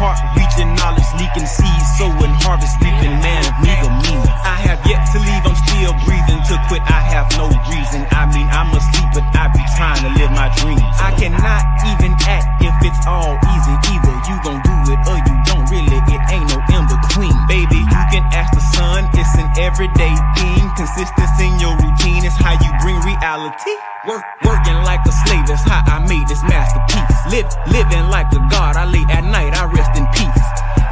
heart reaching, knowledge leaking, seeds sowing, harvest reaping, man of meager means. I have yet to leave, I'm still breathing. To quit, I have no reason. I mean, I'm asleep, but I be trying to live my dreams. I cannot even act if it's all easy. Either you gon' do it or you don't really. It ain't no in between. Baby, you can ask the sun, it's an everyday thing. Consistency in your routine is how you bring reality. Working like a slave, that's how I made this masterpiece. Living like a god, I lay at night, I rest in peace.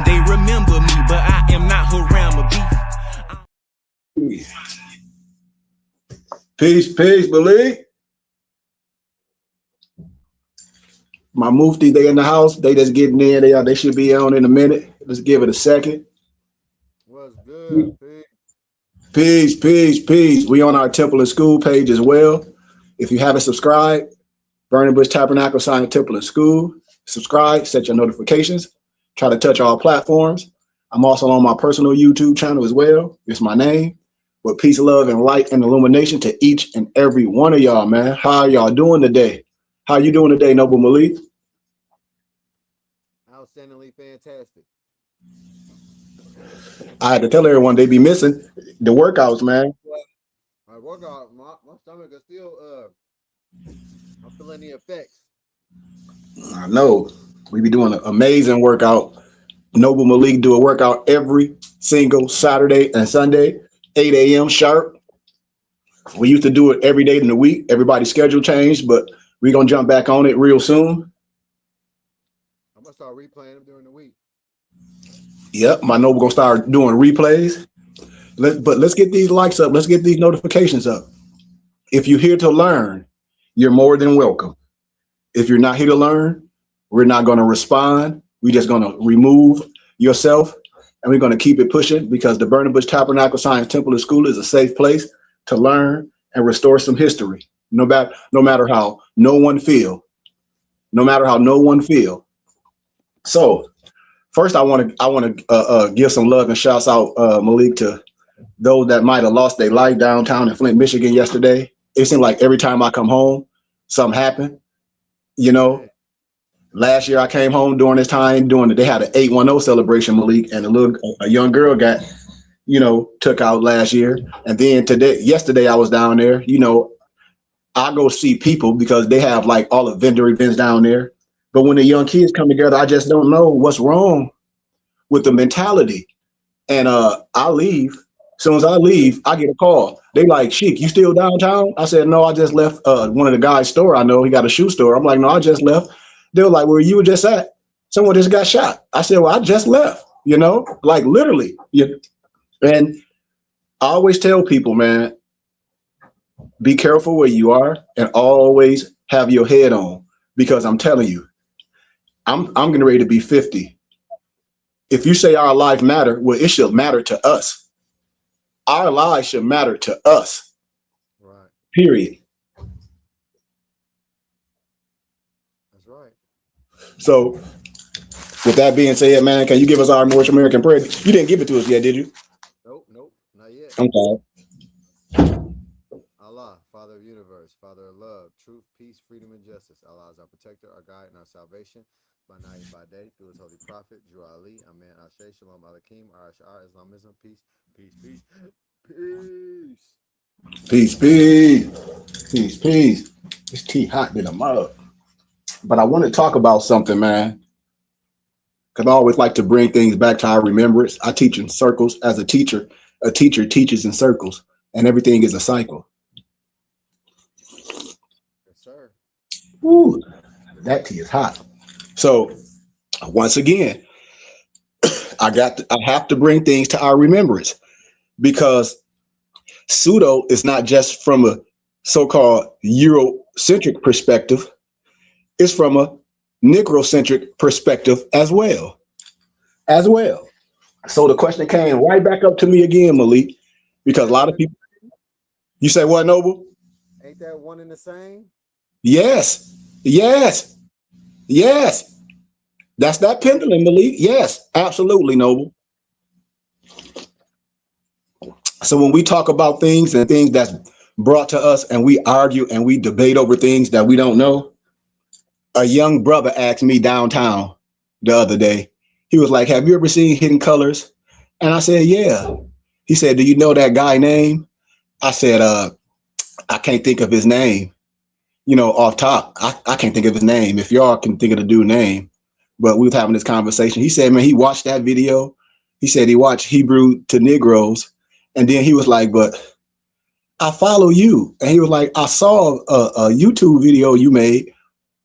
They remember me, but I am not Haram or beef. Peace, Malik. My Mufti, they in the house. They just getting in. They should be on in a minute. Let's give it a second. What's good? Peace. We on our Temple and School page as well. If you haven't subscribed, Burning Bush Tabernacle Sign Temple and School. Subscribe, set your notifications. Try to touch all platforms. I'm also on my personal YouTube channel as well. It's my name. With peace, love, and light and illumination to each and every one of y'all, man. How are y'all doing today? How you doing today, Noble Malik? Outstandingly fantastic. I had to tell everyone they be missing the workouts, man. My workout, my stomach is still I'm feeling the effects. I know. We be doing an amazing workout. Noble Malik do a workout every single Saturday and Sunday, 8 a.m. sharp. We used to do it every day in the week. Everybody's schedule changed, but we're gonna jump back on it real soon. I'm gonna start replaying them during the week. Yep, my Noble gonna start doing replays. Let's get these likes up. Let's get these notifications up. If you're here to learn, you're more than welcome. If you're not here to learn, we're not gonna respond. We're just gonna remove yourself, and we're gonna keep it pushing because the Burning Bush Tabernacle Science Temple and School is a safe place to learn and restore some history. No matter how no one feel. So first, I want to give some love and shouts out, Malik, to those that might have lost their life downtown in Flint, Michigan yesterday. It seemed like every time I come home, something happened. You know, last year I came home during this time, they had an 810 celebration, Malik, and a young girl got, took out last year. And then yesterday I was down there, I go see people because they have like all the vendor events down there. But when the young kids come together, I just don't know what's wrong with the mentality. And I leave. As soon as I leave, I get a call. They like, Sheik, you still downtown? I said, no, I just left one of the guys' store. I know he got a shoe store. I'm like, no, I just left. They were like, where you were just at? Someone just got shot. I said, well, I just left, like literally. And I always tell people, man, be careful where you are and always have your head on, because I'm telling you, I'm getting ready to be 50. If you say our life matter, well, it should matter to us. Our lives should matter to us. Right. Period. That's right. So with that being said, man, can you give us our North American prayer? You didn't give it to us yet, did you? Nope, not yet. Okay. Allah, Father of the universe, Father of love, truth, peace, freedom, and justice. Allah is our protector, our guide, and our salvation. By night and by day, through his holy prophet, Drew Ali, Amen, Ashe, Shalom, Alakim, Arashar, Islamism, peace, peace, peace, peace. Peace. This tea hot in the mug. But I want to talk about something, man, because I always like to bring things back to our remembrance. I teach in circles. As a teacher teaches in circles, and everything is a cycle. Yes, sir. Ooh, that tea is hot. So once again, I have to bring things to our remembrance, because pseudo is not just from a so-called Eurocentric perspective, it's from a Negrocentric perspective as well. So the question came right back up to me again, Malik, because a lot of people, you say what, Noble? Ain't that one and the same? Yes. That's that pendulum, Malik. Yes, absolutely, Noble. So when we talk about things and things that's brought to us and we argue and we debate over things that we don't know, a young brother asked me downtown the other day, He was like, have you ever seen Hidden Colors? And I said, yeah. He said, do you know that guy name? I said, I can't think of his name. You know, off top, I can't think of his name. If y'all can think of the dude's name. But we was having this conversation. He said, man, he watched that video. He said he watched Hebrew to Negroes. And then he was like, but I follow you. And he was like, I saw a YouTube video you made.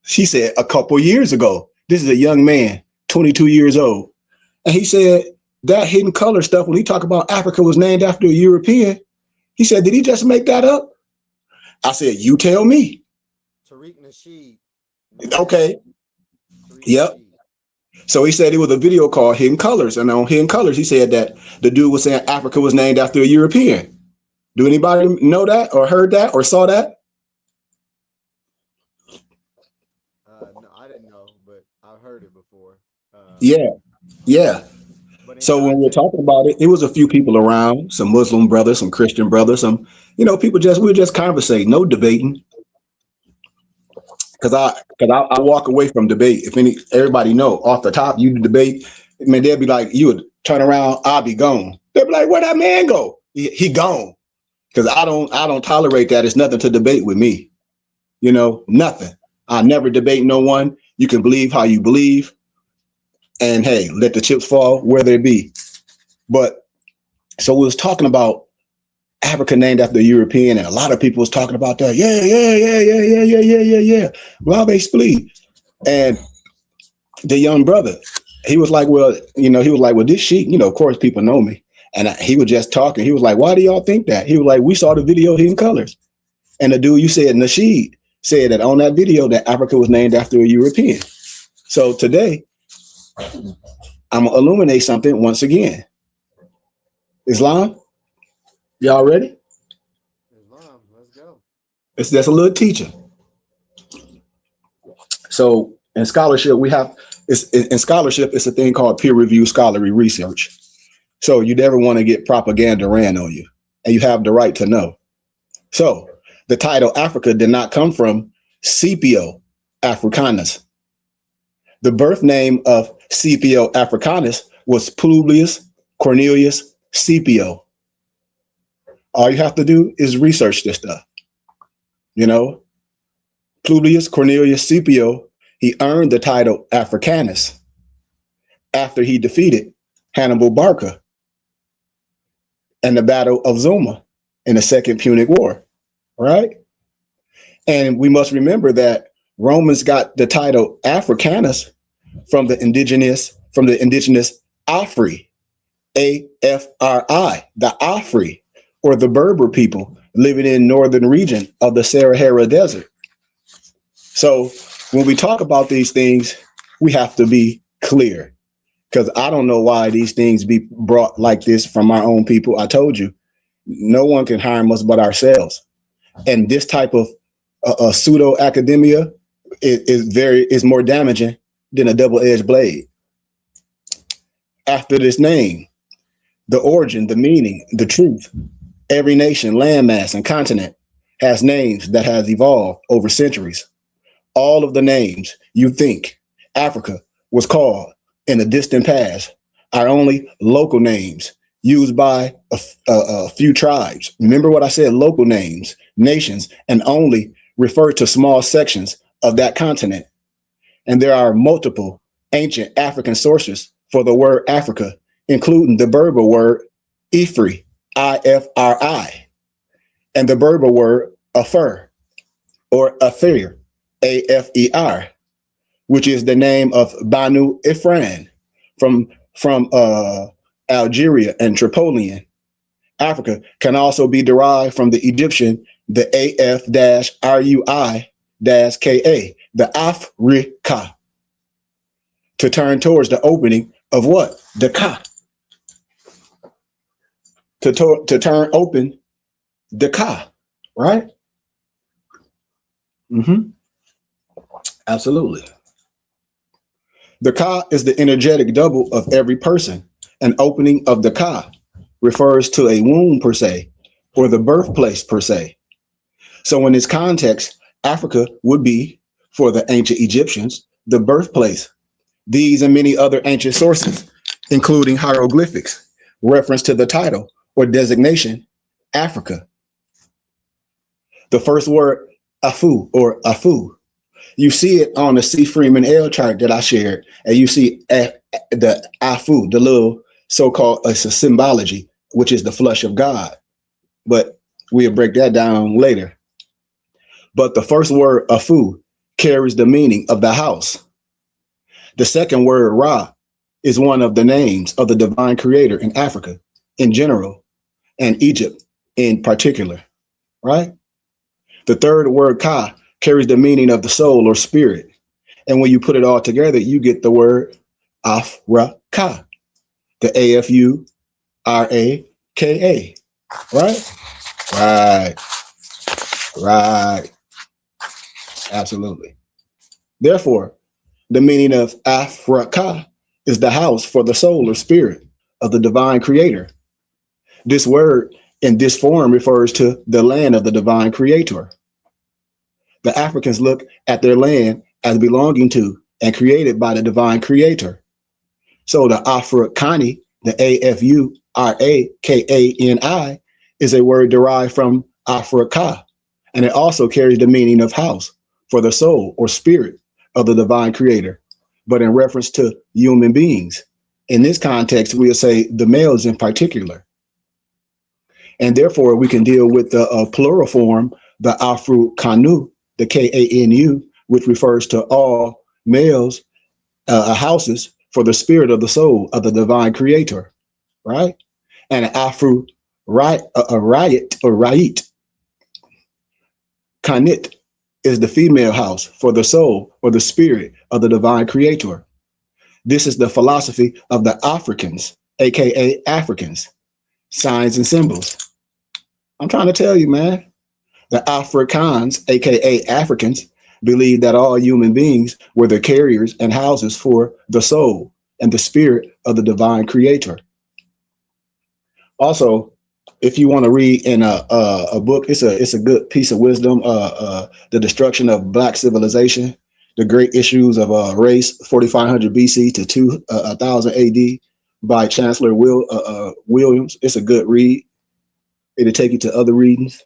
She said a couple years ago. This is a young man, 22 years old. And he said that Hidden Color stuff, when he talked about Africa was named after a European, he said, did he just make that up? I said, you tell me. Tariq Nasheed. Okay. Tariq Yep. Nasheed. So he said it was a video called Hidden Colors. And on Hidden Colors, he said that the dude was saying Africa was named after a European. Do anybody know that or heard that or saw that? No, I didn't know, but I've heard it before. Yeah. But in So when we're context, talking about it, it was a few people around, some Muslim brothers, some Christian brothers, some, people we were just conversating, no debating. Because I walk away from debate. If everybody know off the top, you debate, man, they'll be like, you would turn around, I'll be gone. They'll be like, where'd that man go? He gone. Because I don't tolerate that. It's nothing to debate with me. Nothing. I never debate no one. You can believe how you believe. And hey, let the chips fall where they be. But so we was talking about Africa named after a European, and a lot of people was talking about that. Yeah. Blabe splee. And the young brother, he was like, well, this sheik, of course people know me. And he was just talking. He was like, why do y'all think that? He was like, we saw the video Hidden Colors. And the dude you said, Nasheed, said that on that video that Africa was named after a European. So today, I'm going to illuminate something once again. Islam, y'all ready? Islam, let's go. It's just a little teacher. So in scholarship, it's a thing called peer-reviewed scholarly research. So you never want to get propaganda ran on you, and you have the right to know. So the title Africa did not come from Scipio Africanus. The birth name of Scipio Africanus was Publius Cornelius Scipio. All you have to do is research this stuff. Publius Cornelius Scipio, he earned the title Africanus after he defeated Hannibal Barca in the Battle of Zoma in the Second Punic War, right? And we must remember that Romans got the title Africanus from the indigenous Afri, A-F-R-I, the Afri, or the Berber people living in northern region of the Sahara Desert. So when we talk about these things, we have to be clear, because I don't know why these things be brought like this from our own people. I told you, no one can harm us but ourselves. And this type of pseudo academia is more damaging than a double-edged blade. After this name, the origin, the meaning, the truth, every nation, landmass, and continent has names that has evolved over centuries. All of the names you think Africa was called in the distant past are only local names used by a few tribes. Remember what I said, local names, nations, and only refer to small sections of that continent. And there are multiple ancient African sources for the word Africa, including the Berber word Ifri, I-F-R-I, and the Berber word Afer, or Afer, A-F-E-R, which is the name of Banu Ifran from Algeria and Tripolitan. Africa can also be derived from the Egyptian, the A-F-R-U-I-K-A, the Afrika, to turn towards the opening of what? The Ka. To turn open the Ka, right? Absolutely. The Ka is the energetic double of every person. An opening of the Ka refers to a womb per se, or the birthplace per se. So in this context, Africa would be, for the ancient Egyptians, the birthplace These and many other ancient sources, including hieroglyphics, reference to the title or designation, Africa. The first word, Afu or Afu, you see it on the C. Freeman L chart that I shared, and you see the Afu, the little so-called symbology, which is the flesh of God. But we'll break that down later. But the first word, Afu, carries the meaning of the house. The second word, Ra, is one of the names of the divine creator in Africa in general and Egypt in particular, right? The third word, Ka, carries the meaning of the soul or spirit. And when you put it all together, you get the word Afra-Ka, the A-F-U-R-A-K-A, right? Right. Absolutely. Therefore, the meaning of Afra-Ka is the house for the soul or spirit of the divine creator. This word in this form refers to the land of the divine creator. The Africans look at their land as belonging to and created by the divine creator. So the Afrikani, the A-F-U-R-A-K-A-N-I, is a word derived from Afrika, and it also carries the meaning of house for the soul or spirit of the divine creator, but in reference to human beings. In this context, we'll say the males in particular. And therefore, we can deal with the plural form, the Afru-Kanu, the K-A-N-U, which refers to all males, houses for the spirit of the soul of the divine creator, right? And Afru Rayit Kanit is the female house for the soul or the spirit of the divine creator. This is the philosophy of the Africans, aka Africans, signs and symbols. I'm trying to tell you, man, the Afrikaans, aka Africans, believe that all human beings were the carriers and houses for the soul and the spirit of the divine creator. Also, if you want to read in a book, it's a good piece of wisdom, The Destruction of Black Civilization, The Great Issues of Race, 4500 BC to 1000 AD by Chancellor Williams. It's a good read. It'll take you to other readings.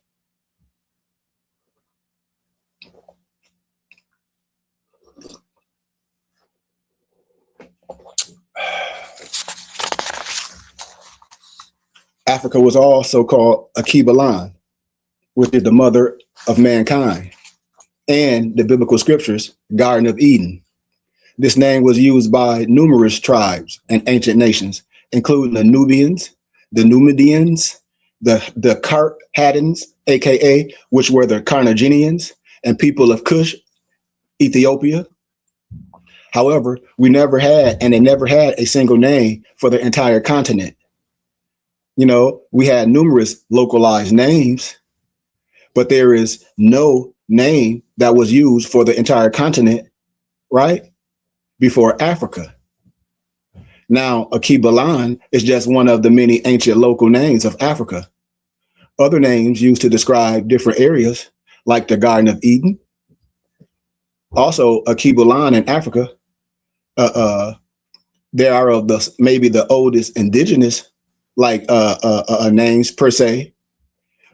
Africa was also called Akibalan, which is the mother of mankind, and the biblical scriptures, Garden of Eden. This name was used by numerous tribes and ancient nations, including the Nubians, the Numidians, the Carthaginians, aka which were the Carthaginians, and people of Kush, Ethiopia. However, we never had, and they never had, a single name for the entire continent. You know, we had numerous localized names, but there is no name that was used for the entire continent, right? Before Africa. Now, Akibalan is just one of the many ancient local names of Africa. Other names used to describe different areas, like the Garden of Eden. Also, Akibalan in Africa, there are of the maybe the oldest indigenous names per se,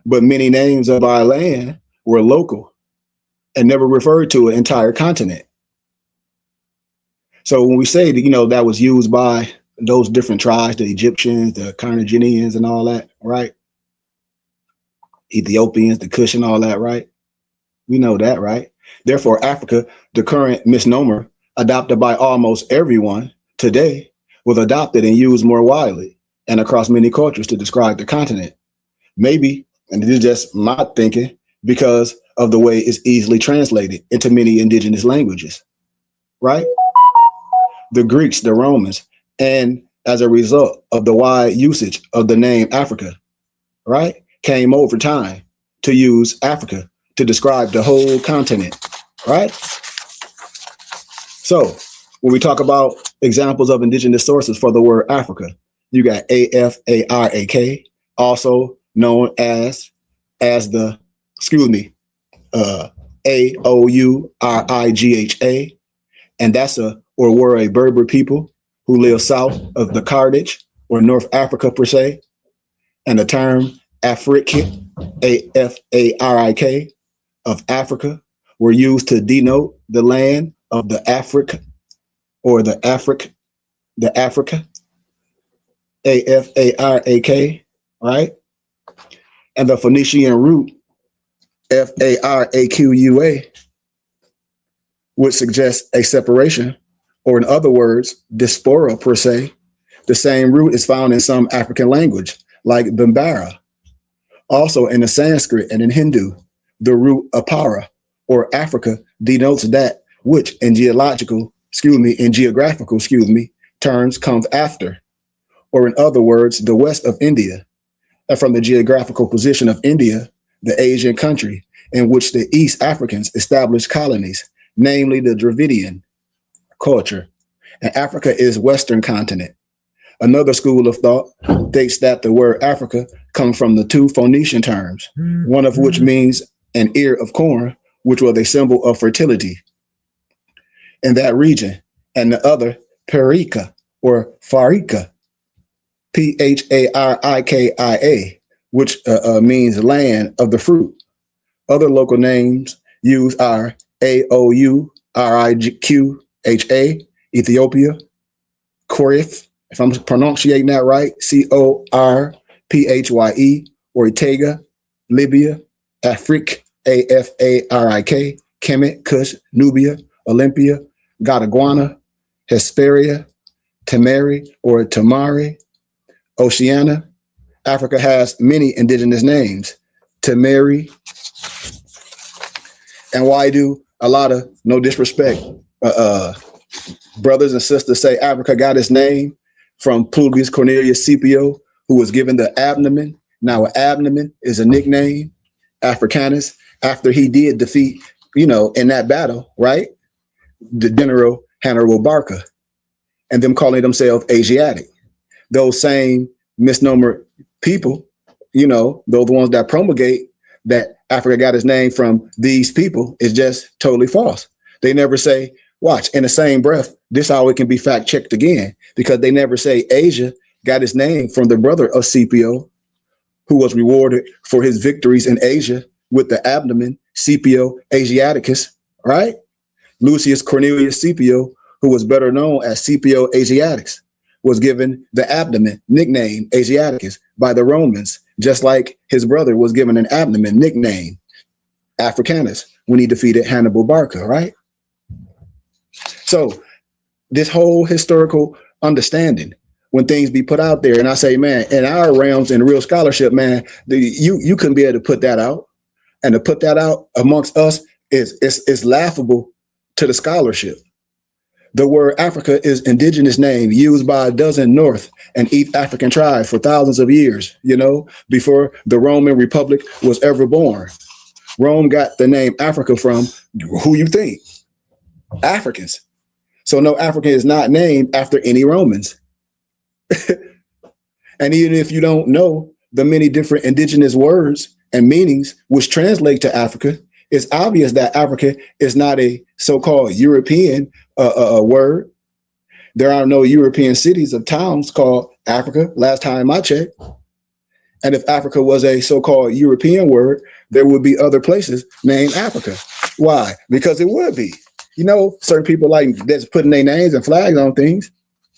but many names of our land were local and never referred to an entire continent. So when we say that, you know, that was used by those different tribes, the Egyptians, the Carthaginians and all that, right? Ethiopians, the Kush and all that, right? We know that, right? Therefore, Africa, the current misnomer adopted by almost everyone today, was adopted and used more widely and across many cultures to describe the continent. Maybe, and this is just my thinking, because of the way it's easily translated into many indigenous languages, right? The Greeks, the Romans, and as a result of the wide usage of the name Africa, right, came over time to use Africa to describe the whole continent, right? So when we talk about examples of indigenous sources for the word Africa, you got A-F-A-R-A-K, also known as the, A-O-U-R-I-G-H-A, and that's a or were a Berber people who lived south of the Carthage or North Africa per se, and the term Afrik, Afarik, of Africa were used to denote the land of the Africa or the Africa, Afarak, right? And the Phoenician root Faraqa would suggest a separation, or in other words, diaspora per se. The same root is found in some African language, like Bambara. Also in the Sanskrit and in Hindu, the root apara, or Africa, denotes that which in geographical terms comes after, or in other words, the west of India, and from the geographical position of India, the Asian country in which the East Africans established colonies, namely the Dravidian culture, and Africa is Western continent. Another school of thought states that the word Africa comes from the two Phoenician terms, one of which means an ear of corn, which was a symbol of fertility in that region, and the other Parika or Farika, Pharikia, which means land of the fruit. Other local names used are Aouriqha, Ethiopia, Korith, if I'm pronouncing that right, Corphye, or Itega, Libya, Afrik, Afarik, Kemet, Kush, Nubia, Olympia, Gadaguana, Hesperia, Tamari or Tamari, Oceania. Africa has many indigenous names. Tamari. And why do a lot of, no disrespect, brothers and sisters say Africa got its name from Publius Cornelius Scipio, who was given the abdomen. Now, abdomen is a nickname, Africanus, after he did defeat, in that battle, right? The General Hannibal Barca, and them calling themselves Asiatic. Those same misnomer people, those ones that promulgate that Africa got its name from these people is just totally false. They never say, watch, in the same breath, this how it can be fact checked again, because they never say Asia got its name from the brother of Scipio, who was rewarded for his victories in Asia with the abdomen, Scipio Asiaticus, right? Lucius Cornelius Scipio, who was better known as Scipio Asiaticus, was given the abdomen nickname Asiaticus by the Romans, just like his brother was given an abdomen nickname Africanus when he defeated Hannibal Barca, right? So this whole historical understanding, when things be put out there, and I say, man, in our realms in real scholarship, man, you couldn't be able to put that out, and to put that out amongst us is laughable to the scholarship. The word Africa is indigenous name used by a dozen North and East African tribes for thousands of years, before the Roman Republic was ever born. Rome got the name Africa from who you think? Africans. So no, African is not named after any Romans. And even if you don't know the many different indigenous words and meanings which translate to Africa, it's obvious that Africa is not a so-called European word. There are no European cities or towns called Africa, last time I checked. And if Africa was a so-called European word, there would be other places named Africa. Why? Because it would be. Certain people like that's putting their names and flags on things.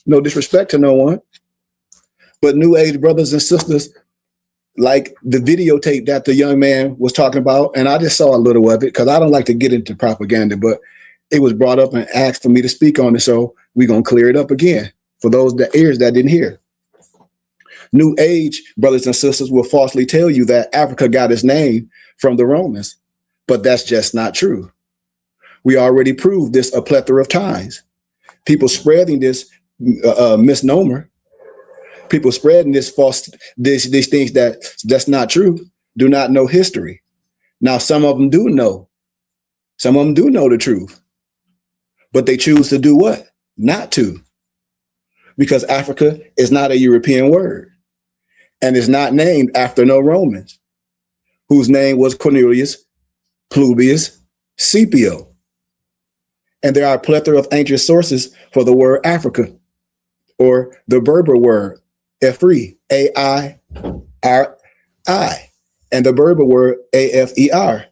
No disrespect to no one. But New Age brothers and sisters, like the videotape that the young man was talking about, and I just saw a little of it because I don't like to get into propaganda, but it was brought up and asked for me to speak on it. So we're going to clear it up again for those ears that didn't hear. New Age brothers and sisters will falsely tell you that Africa got its name from the Romans, but that's just not true. We already proved this a plethora of times. People spreading this misnomer, people spreading this false, these things that's not true, do not know history. Now, some of them do know. Some of them do know the truth, but they choose to do what? Not to. Because Africa is not a European word and is not named after no Romans, whose name was Cornelius Publius Scipio. And there are a plethora of ancient sources for the word Africa, or the Berber word, Efri, A-I-R-I, and the Berber word, A-F-E-R,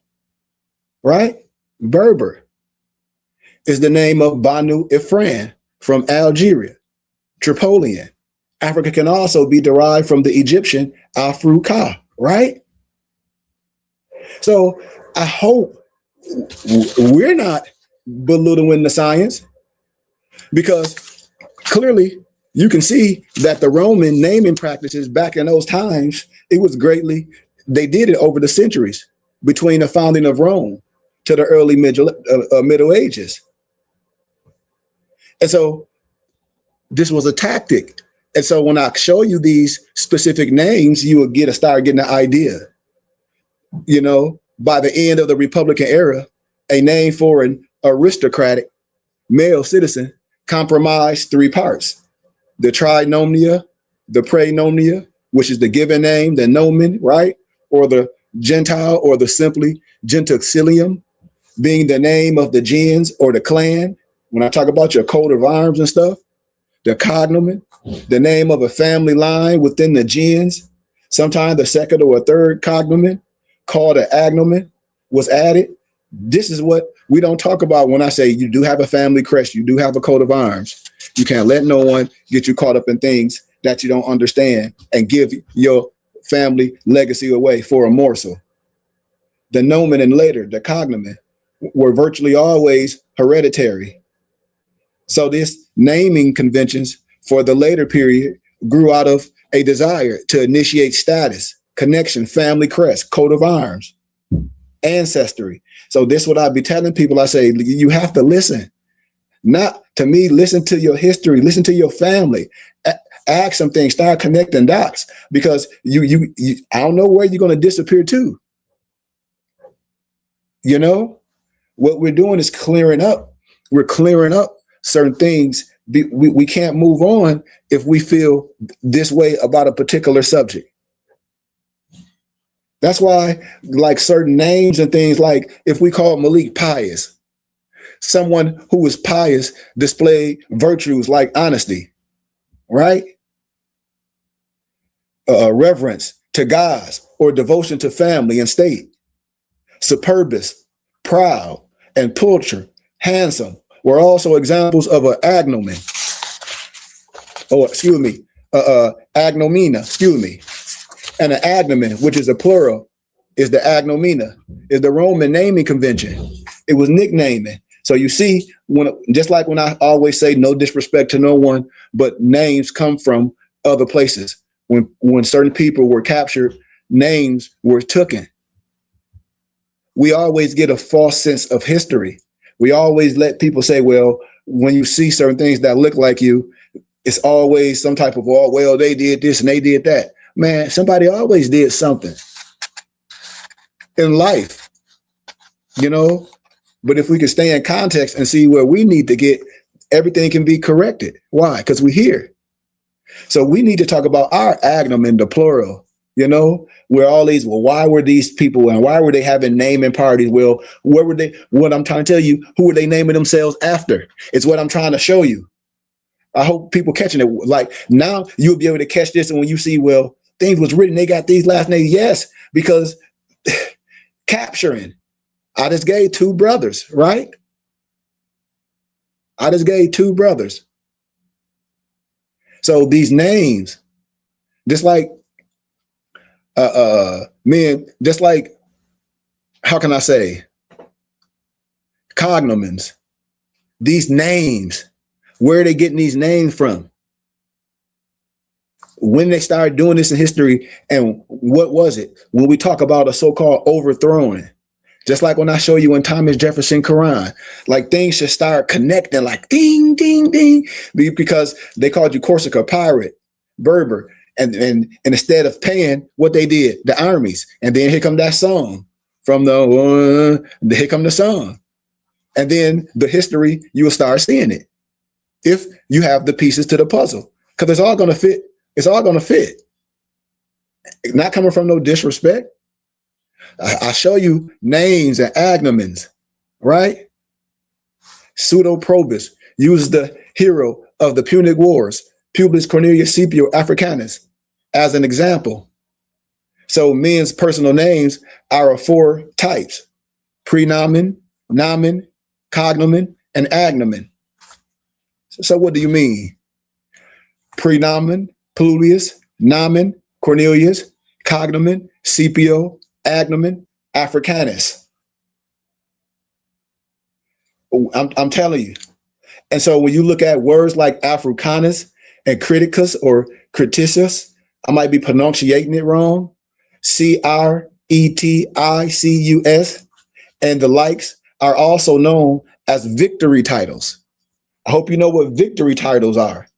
right? Berber is the name of Banu Ifran from Algeria, Tripolian. Africa can also be derived from the Egyptian Afru-Ka, right? So I hope we're not belittling the science, because clearly you can see that the Roman naming practices back in those times, they did it over the centuries between the founding of Rome to the early Middle Ages. And so this was a tactic. And so when I show you these specific names, you will start getting an idea. You know, by the end of the Republican era, a name for an aristocratic male citizen comprised three parts: the trinomia, the praenomia, which is the given name, the nomen, right? Or the gentile, or the simply gentilicium, being the name of the gens or the clan. When I talk about your coat of arms and stuff, the cognomen, the name of a family line within the gens. Sometimes the second or a third cognomen, called an agnomen, was added. This is what we don't talk about when I say you do have a family crest, you do have a coat of arms. You can't let no one get you caught up in things that you don't understand and give your family legacy away for a morsel. The nomen and later the cognomen were virtually always hereditary. So this naming conventions for the later period grew out of a desire to initiate status, connection, family crest, coat of arms, ancestry. So this is what I'd be telling people. I say, you have to listen. Not to me, listen to your history, listen to your family, ask some things, start connecting dots, because you I don't know where you're going to disappear to. You know, what we're doing is clearing up. We're clearing up certain things. We can't move on if we feel this way about a particular subject. That's why, like certain names and things, like if we call Malik pious, someone who is pious displayed virtues like honesty, right? Reverence to gods or devotion to family and state. Superbus, proud, and pulcher, handsome, were also examples of an agnomen. Agnomina, And an agnomen, which is a plural, is the agnomina, is the Roman naming convention. It was nicknaming. So you see, just like when I always say no disrespect to no one, but names come from other places. When certain people were captured, names were taken. We always get a false sense of history. We always let people say, well, when you see certain things that look like you, it's always some type of, oh, well, they did this and they did that. Man, somebody always did something in life, you know? But if we can stay in context and see where we need to get, everything can be corrected. Why? Because we're here. So we need to talk about our agnomen, the plural, you know, where all these, well, why were these people and why were they having naming parties? Well, where were they? What I'm trying to tell you, who were they naming themselves after? It's what I'm trying to show you. I hope people catching it. Like now you'll be able to catch this. And when you see, well, things was written, they got these last names. Yes, because capturing. I just gave two brothers, right? I just gave two brothers. So these names, just like men, just like, how can I say, cognomens, these names, where are they getting these names from? When they started doing this in history, and what was it? When we talk about a so-called overthrowing, just like when I show you in Thomas Jefferson Quran, like things should start connecting, like ding, ding, ding, because they called you Corsica, pirate, Berber, and instead of paying what they did, the armies, and then here come that song from here come the song, and then the history, you will start seeing it if you have the pieces to the puzzle, because it's all going to fit. It's all going to fit. Not coming from no disrespect. I show you names and agnomens, right? Pseudo-Probus uses the hero of the Punic Wars, Publius Cornelius Scipio Africanus, as an example. So men's personal names are of 4 types: prenomen, nomen, cognomen, and agnomen. So what do you mean? Prenomen, Publius; nomen, Cornelius; cognomen, Scipio; agnomen, Africanus. I'm telling you. And so when you look at words like Africanus and Criticus or Criticis, I might be pronunciating it wrong, Creticus, and the likes are also known as victory titles. I hope you know what victory titles are.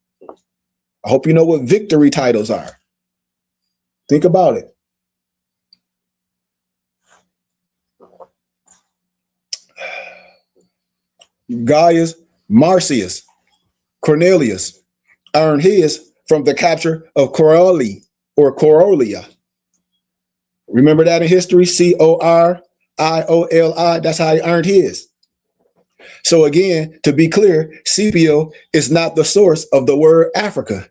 I hope you know what victory titles are. Think about it. Gaius Marcius Cornelius earned his from the capture of Coroli or Corolia. Remember that in history? Corioli. That's how he earned his. So again, to be clear, Scipio is not the source of the word Africa.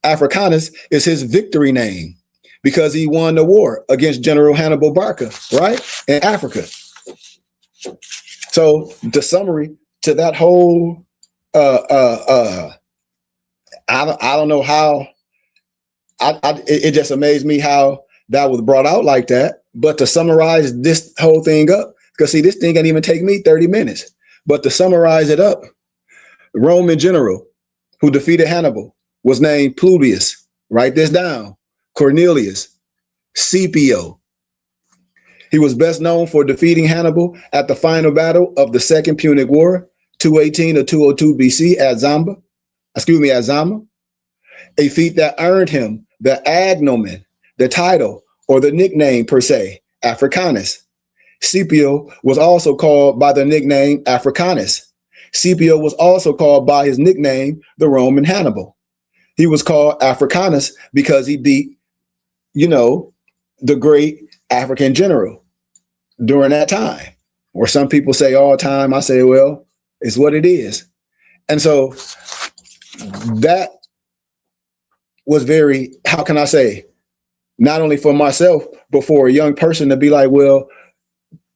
Africanus is his victory name because he won the war against General Hannibal Barca, right? In Africa. So the summary to that whole, I don't know how, it just amazed me how that was brought out like that. But to summarize this whole thing up, because see, this thing can't even take me 30 minutes. But to summarize it up, the Roman general who defeated Hannibal was named Publius. Write this down. Cornelius Scipio. He was best known for defeating Hannibal at the final battle of the Second Punic War, 218 or 202 BC at Zama, a feat that earned him the agnomen, the title or the nickname per se, Africanus. Scipio was also called by the nickname Africanus. Scipio was also called by his nickname, the Roman Hannibal. He was called Africanus because he beat, the great African general during that time. Or some people say all time. I say, well, it's what it is. And so that was very, how can I say, not only for myself, but for a young person to be like, well,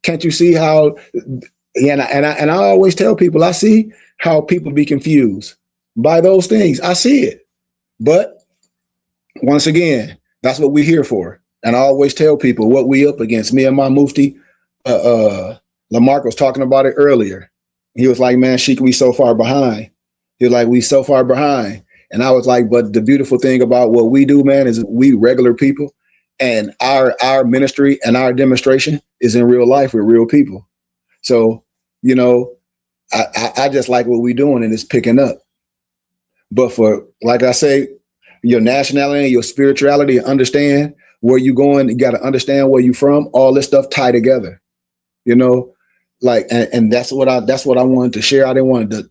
can't you see how, and I always tell people, I see how people be confused by those things. I see it. But once again, that's what we're here for. And I always tell people what we up against. Me and my Mufti, Lamarck was talking about it earlier. He was like, man, Sheik, we so far behind. He was like, we so far behind. And I was like, but the beautiful thing about what we do, man, is we regular people, and our ministry and our demonstration is in real life with real people. So, I just like what we're doing, and it's picking up. But for, like I say, your nationality and your spirituality, understand where you're going. You got to understand where you're from. All this stuff tie together, and that's what I wanted to share. I didn't want to,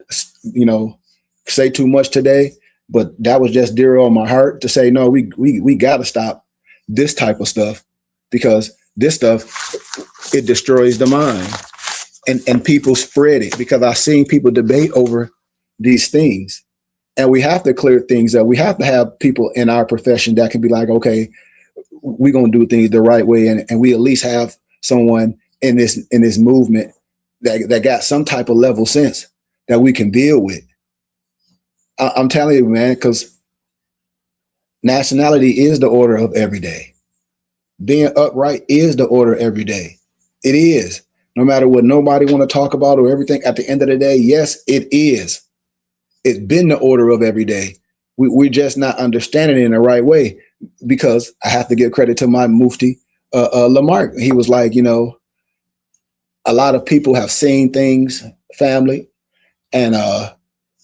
say too much today, but that was just dear on my heart to say, no, we got to stop this type of stuff, because this stuff, it destroys the mind, and people spread it, because I've seen people debate over these things. And we have to clear things up. We have to have people in our profession that can be like, okay, we're going to do things the right way. And we at least have someone in this movement that got some type of level sense that we can deal with. I'm telling you, man, because nationality is the order of every day. Being upright is the order every day. It is. No matter what nobody want to talk about or everything, at the end of the day, yes, it is. It's been the order of every day. We're just not understanding it in the right way, because I have to give credit to my Mufti, Lamarck. He was like, a lot of people have seen things, family, and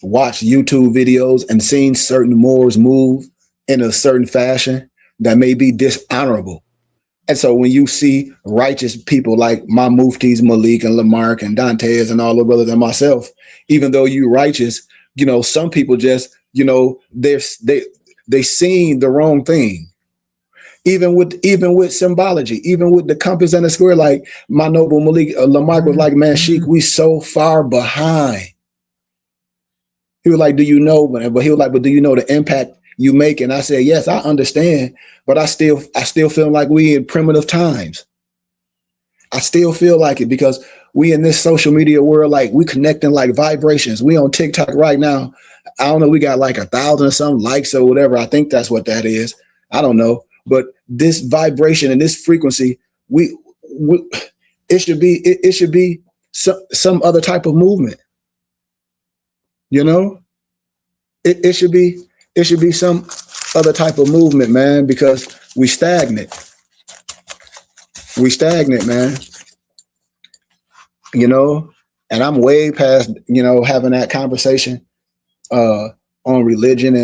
watched YouTube videos and seen certain Moors move in a certain fashion that may be dishonorable. And so when you see righteous people like my Muftis, Malik and Lamarck and Dantes and all the brothers and myself, even though you righteous, some people just, they seen the wrong thing. Even with symbology, even with the compass and the square, like my noble Malik Lamarck was like, man, Sheik, we so far behind. He was like, do you know? But he was like, but do you know the impact you make? And I said, yes, I understand, but I still feel like we in primitive times. I still feel like it because we in this social media world, like we connecting like vibrations. We on TikTok right now. I don't know. We got like 1,000 or some likes or whatever. I think that's what that is. I don't know. But this vibration and this frequency, it should be some other type of movement. You know, it should be some other type of movement, man, because we stagnant. We stagnant, man. You know, and I'm way past, you know, having that conversation on religion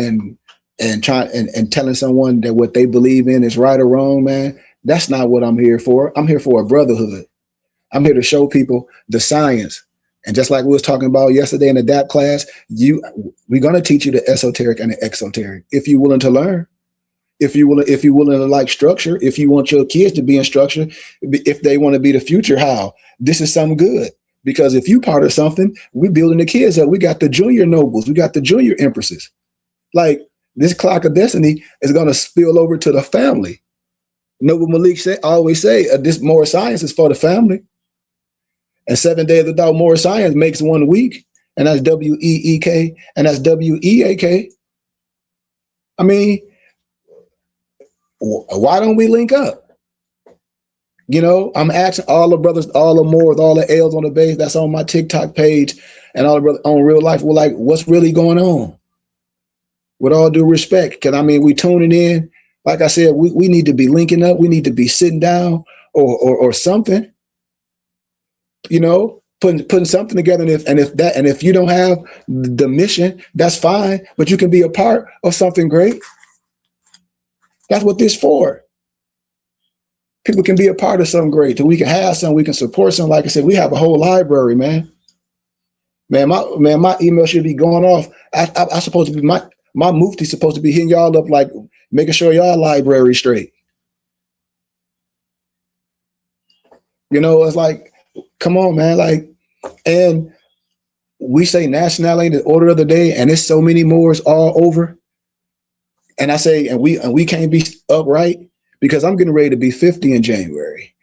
and trying and telling someone that what they believe in is right or wrong, man. That's not what I'm here for. I'm here for a brotherhood. I'm here to show people the science. And just like we was talking about yesterday in the DAP class, we're gonna teach you the esoteric and the exoteric if you're willing to learn. If you're willing to like structure, if you want your kids to be in structure, if they want to be the future, how? This is something good. Because if you part of something, we're building the kids up. We got the junior nobles, we got the junior empresses. Like this clock of destiny is gonna spill over to the family. Noble Malik always say, this more science is for the family. And 7 days without more science makes 1 week. And that's WEEK and that's WEAK. I mean, why don't we link up? You know, I'm asking all the brothers, all the Moors, all the L's on the base that's on my TikTok page and all the brothers on Real Life. We're like, what's really going on? With all due respect, because I mean, we tuning in. Like I said, we need to be linking up. We need to be sitting down or something. You know, putting something together. And if you don't have the mission, that's fine. But you can be a part of something great. That's what this for. People can be a part of something great. So we can have something, we can support something. Like I said, we have a whole library, man. My email should be going off. I supposed to be my mufti supposed to be hitting y'all up, like making sure y'all library straight. You know, it's like, come on, man. Like, and we say nationality, the order of the day, and it's so many more is all over. And I say, and we can't be upright because I'm getting ready to be 50 in January.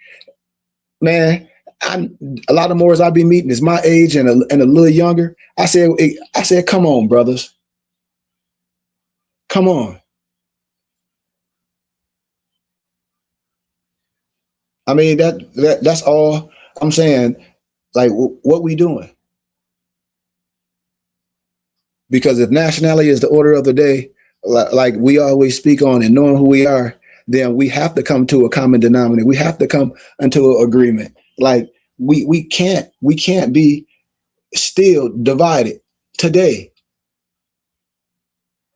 Man, a lot of Moors I be meeting is my age and a little younger. I said, come on, brothers. Come on. I mean, that's all I'm saying. Like, what we doing? Because if nationality is the order of the day, like we always speak on, and knowing who we are, then we have to come to a common denominator. We have to come into an agreement. Like we can't be still divided today.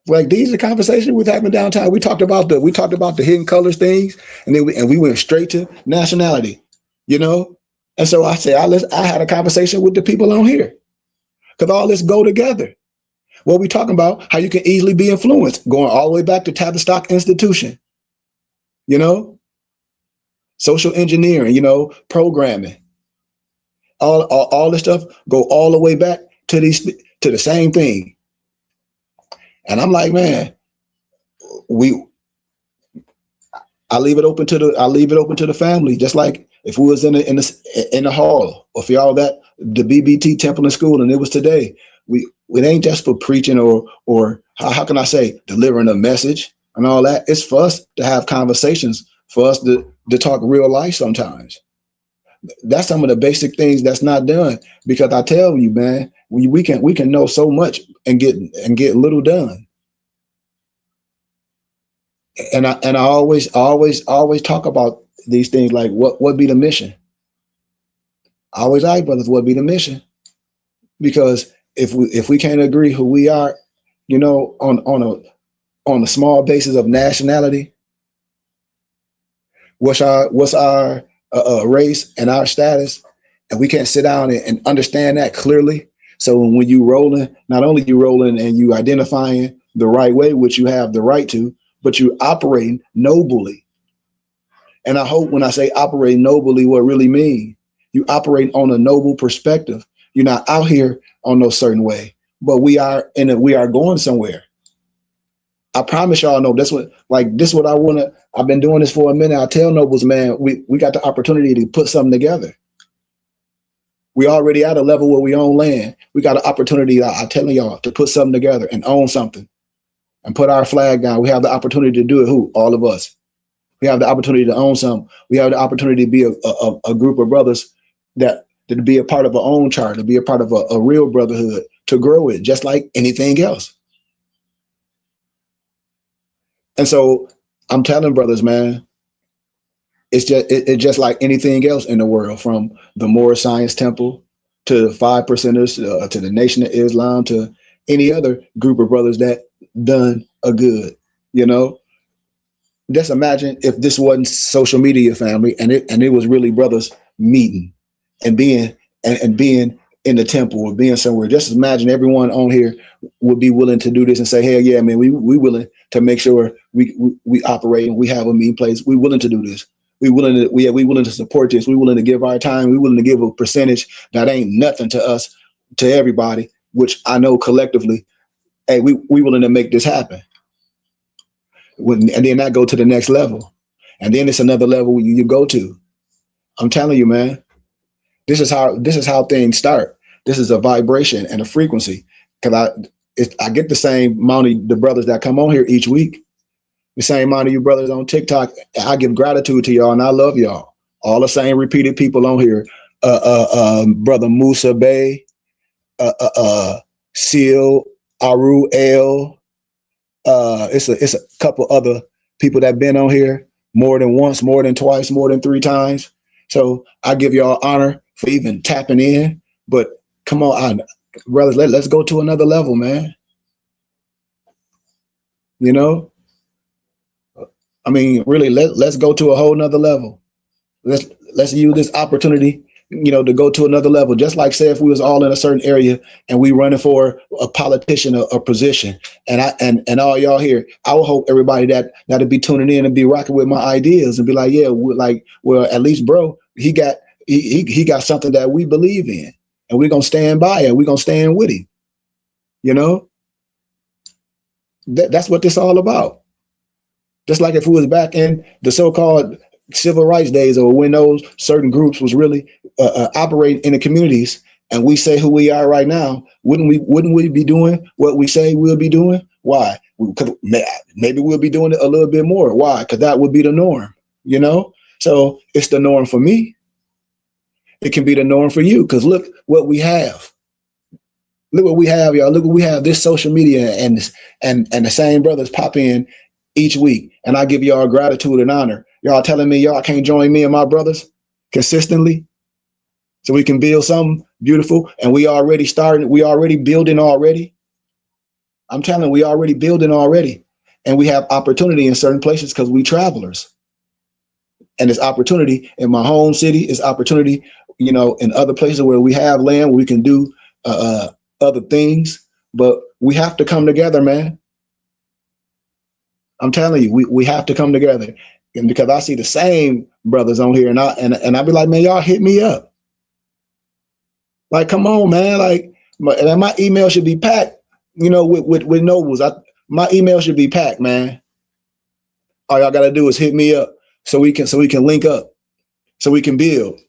Like these are conversations we're having downtown. We talked about the hidden colors things, and then we went straight to nationality, you know. And so I said, I had a conversation with the people on here, because all this go together. What we talking about, how you can easily be influenced, going all the way back to Tavistock Institution, you know, social engineering, you know, programming, all this stuff go all the way back to the same thing. And I'm like, man, I leave it open to the family, just like if we was in the hall, or if y'all that the BBT Temple and School, and it was today. It ain't just for preaching or how can I say, delivering a message and all that. It's for us to have conversations, for us to talk real life sometimes. That's some of the basic things that's not done, because I tell you, man, we can know so much and get little done. And I always talk about these things, like what be the mission? I always ask brothers, what be the mission? Because if we can't agree who we are, you know, on a small basis of nationality, what's our race and our status, and we can't sit down and understand that clearly. So when you rolling, not only you rolling and you identifying the right way, which you have the right to, but you operating nobly. And I hope when I say operate nobly, what really mean, you operate on a noble perspective. You're not out here on no certain way, but we are going somewhere. I promise y'all. No, this what I want to. I've been doing this for a minute. I tell nobles, man, we got the opportunity to put something together. We already at a level where we own land. We got an opportunity. I'm telling y'all, to put something together and own something, and put our flag down. We have the opportunity to do it. Who? All of us. We have the opportunity to own something. We have the opportunity to be a group of brothers that to be a part of our own chart, to be a part of a real brotherhood, to grow it, just like anything else. And so I'm telling brothers, man, it's just like anything else in the world, from the Moorish Science Temple to the 5 percenters to the Nation of Islam to any other group of brothers that done a good, you know. Just imagine if this wasn't social media, family, and it was really brothers meeting and being in the temple or being somewhere. Just imagine everyone on here would be willing to do this and say, "Hey, yeah, man, we willing to make sure we operate and we have a meeting place. We willing to do this. We willing to support this. We willing to give our time. We willing to give a percentage that ain't nothing to us, to everybody. Which I know collectively, hey, we willing to make this happen." And then that go to the next level, and then it's another level you go to. I'm telling you, man, this is how things start. This is a vibration and a frequency. Because I get the same amount of the brothers that come on here each week, the same amount of you brothers on TikTok. I give gratitude to y'all, and I love y'all. All the same repeated people on here. Brother Musa Bey, Seal, Aru El. It's a couple other people that been on here more than once, more than twice, more than 3 times. So I give y'all honor for even tapping in. But come on, brothers, let's go to another level, man. You know, I mean, really, let's go to a whole nother level. Let's use this opportunity, you know, to go to another level. Just like, say, if we was all in a certain area and we running for a politician or a position, and all y'all here, I would hope everybody that'll be tuning in and be rocking with my ideas and be like, yeah, well, at least, bro, he got something that we believe in, and we're gonna stand by it. We're gonna stand with him. You know, that's what this all about. Just like if we was back in the so-called civil rights days, or when those certain groups was really operating in the communities, and we say who we are right now, wouldn't we be doing what we say we'll be doing? Why? Because maybe we'll be doing it a little bit more. Why? Because that would be the norm, you know? So it's the norm for me. It can be the norm for you, because look what we have. Look what we have, y'all. Look what we have. This social media and the same brothers pop in each week, and I give y'all gratitude and honor. Y'all telling me y'all can't join me and my brothers consistently so we can build something beautiful, and we already started. We already building already. I'm telling you, we already building already, and we have opportunity in certain places because we travelers. And it's opportunity in my home city. It's opportunity, you know, in other places where we have land where we can do other things. But we have to come together, man. I'm telling you, we have to come together. And because I see the same brothers on here, and I be like, man, y'all hit me up. Like, come on, man. Like, my email should be packed, you know, with nobles. My email should be packed, man. All y'all gotta do is hit me up so we can link up, so we can build.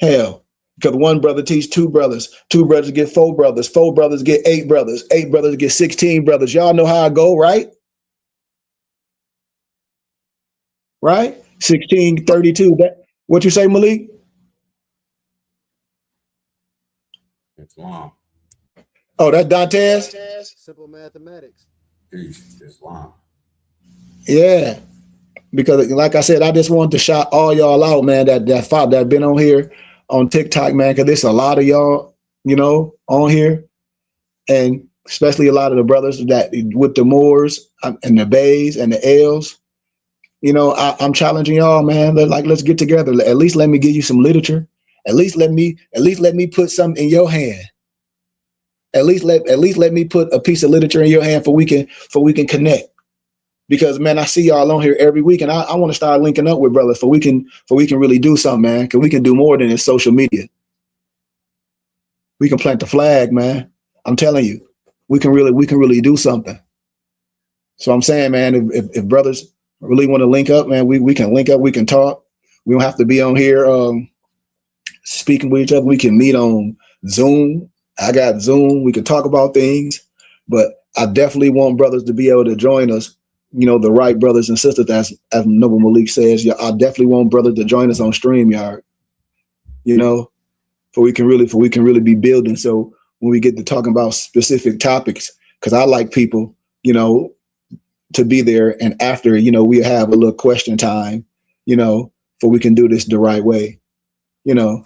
Hell, because one brother teach 2 brothers, 2 brothers get 4 brothers, 4 brothers get 8 brothers, 8 brothers get 16 brothers. Y'all know how I go, right? Right? 16, 32. What you say, Malik? It's long. Oh, that's Dantes? Simple mathematics. It's long. Yeah. Because like I said, I just wanted to shout all y'all out, man, that been on here on TikTok, man, because there's a lot of y'all, you know, on here. And especially a lot of the brothers that with the Moors and the Bays and the L's. You know, I'm challenging y'all, man. Let's get together. At least let me give you some literature. At least let me put something in your hand. At least let me put a piece of literature in your hand for we can connect. Because, man, I see y'all on here every week, and I want to start linking up with brothers for we can really do something, man. Because we can do more than in social media. We can plant the flag, man. I'm telling you, we can really do something. So I'm saying, man, if brothers really want to link up, man, we can link up, we can talk. We don't have to be on here speaking with each other. We can meet on Zoom. I got Zoom. We can talk about things, but I definitely want brothers to be able to join us. You know, the right brothers and sisters, as Noble Malik says. Yeah, I definitely want brothers to join us on StreamYard. You know, for we can really be building. So when we get to talking about specific topics, because I like people, you know, to be there, and after, you know, we have a little question time, you know, for we can do this the right way. You know,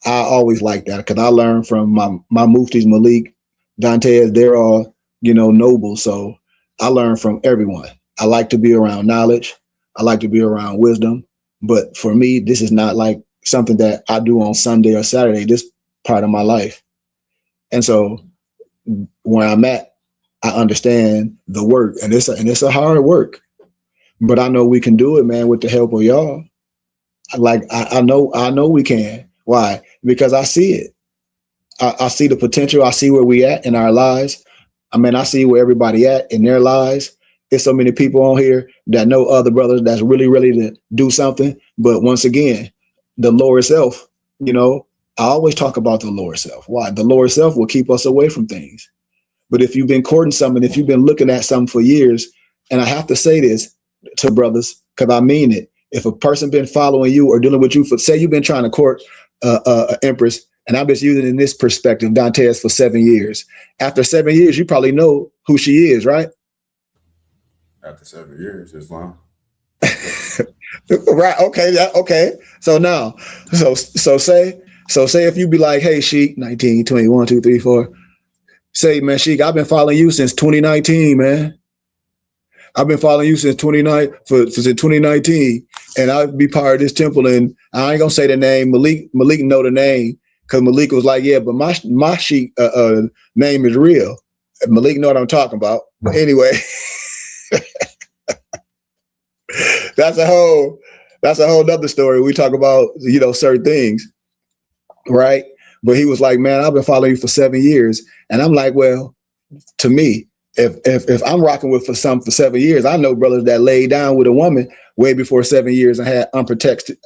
I always like that because I learned from my muftis, Malik, Dantes, they're all, you know, noble. So I learn from everyone. I like to be around knowledge. I like to be around wisdom. But for me, this is not like something that I do on Sunday or Saturday, this part of my life. And so where I'm at, I understand the work, and it's a hard work, but I know we can do it, man, with the help of y'all. I know we can. Why? Because I see it. I see the potential. I see where we at in our lives. I mean, I see where everybody at in their lives. There's so many people on here that know other brothers that's really ready to do something. But once again, the lower self, you know, I always talk about the lower self. Why? The lower self will keep us away from things. But if you've been courting something, if you've been looking at something for years, and I have to say this to brothers, because I mean it, if a person been following you or dealing with you for, say you've been trying to court an empress, and I've been using it in this perspective, Dantes, for 7 years. After 7 years, you probably know who she is, right? After 7 years, Islam. Right. Okay. Okay. So now, so say if you be like, hey, Sheik, 19, 20, 1, 2, 3, 4. Say, man, Sheik, I've been following you since 2019, man. I've been following you since 2019, and I'll be part of this temple. And I ain't gonna say the name. Malik know the name because Malik was like, yeah, but my Sheik name is real. Malik know what I'm talking about. But anyway, that's a whole nother story. We talk about, you know, certain things, right? But he was like, man, I've been following you for 7 years. And I'm like, well, to me, if I'm rocking with for 7 years, I know brothers that laid down with a woman way before 7 years and had unprotected,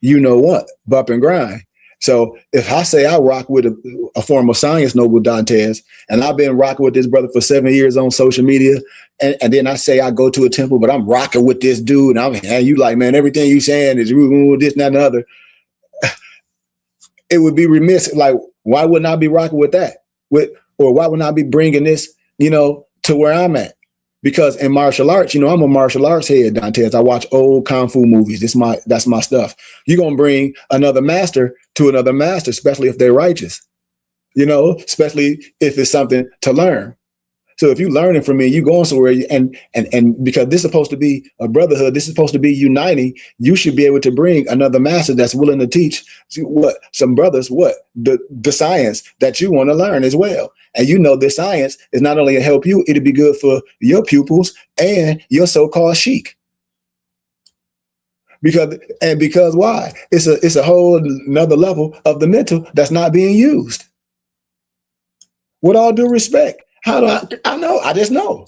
you know what, bump and grind. So if I say I rock with a form of science, Noble Dantes, and I've been rocking with this brother for 7 years on social media, and then I say I go to a temple, but I'm rocking with this dude, and you like, man, everything you saying is this, that, and the other. It would be remiss. Like, why wouldn't I be rocking with that? Or why wouldn't I be bringing this, you know, to where I'm at? Because in martial arts, you know, I'm a martial arts head, Dantes. I watch old Kung Fu movies. That's my stuff. You're going to bring another master to another master, especially if they're righteous, you know, especially if it's something to learn. So if you're learning from me, you going somewhere, and because this is supposed to be a brotherhood, this is supposed to be uniting, you should be able to bring another master that's willing to teach some brothers the science that you want to learn as well. And you know, this science is not only to help you, it'll be good for your pupils and your so-called sheik. Because why? It's a whole another level of the mental that's not being used. With all due respect. How do I know? I just know.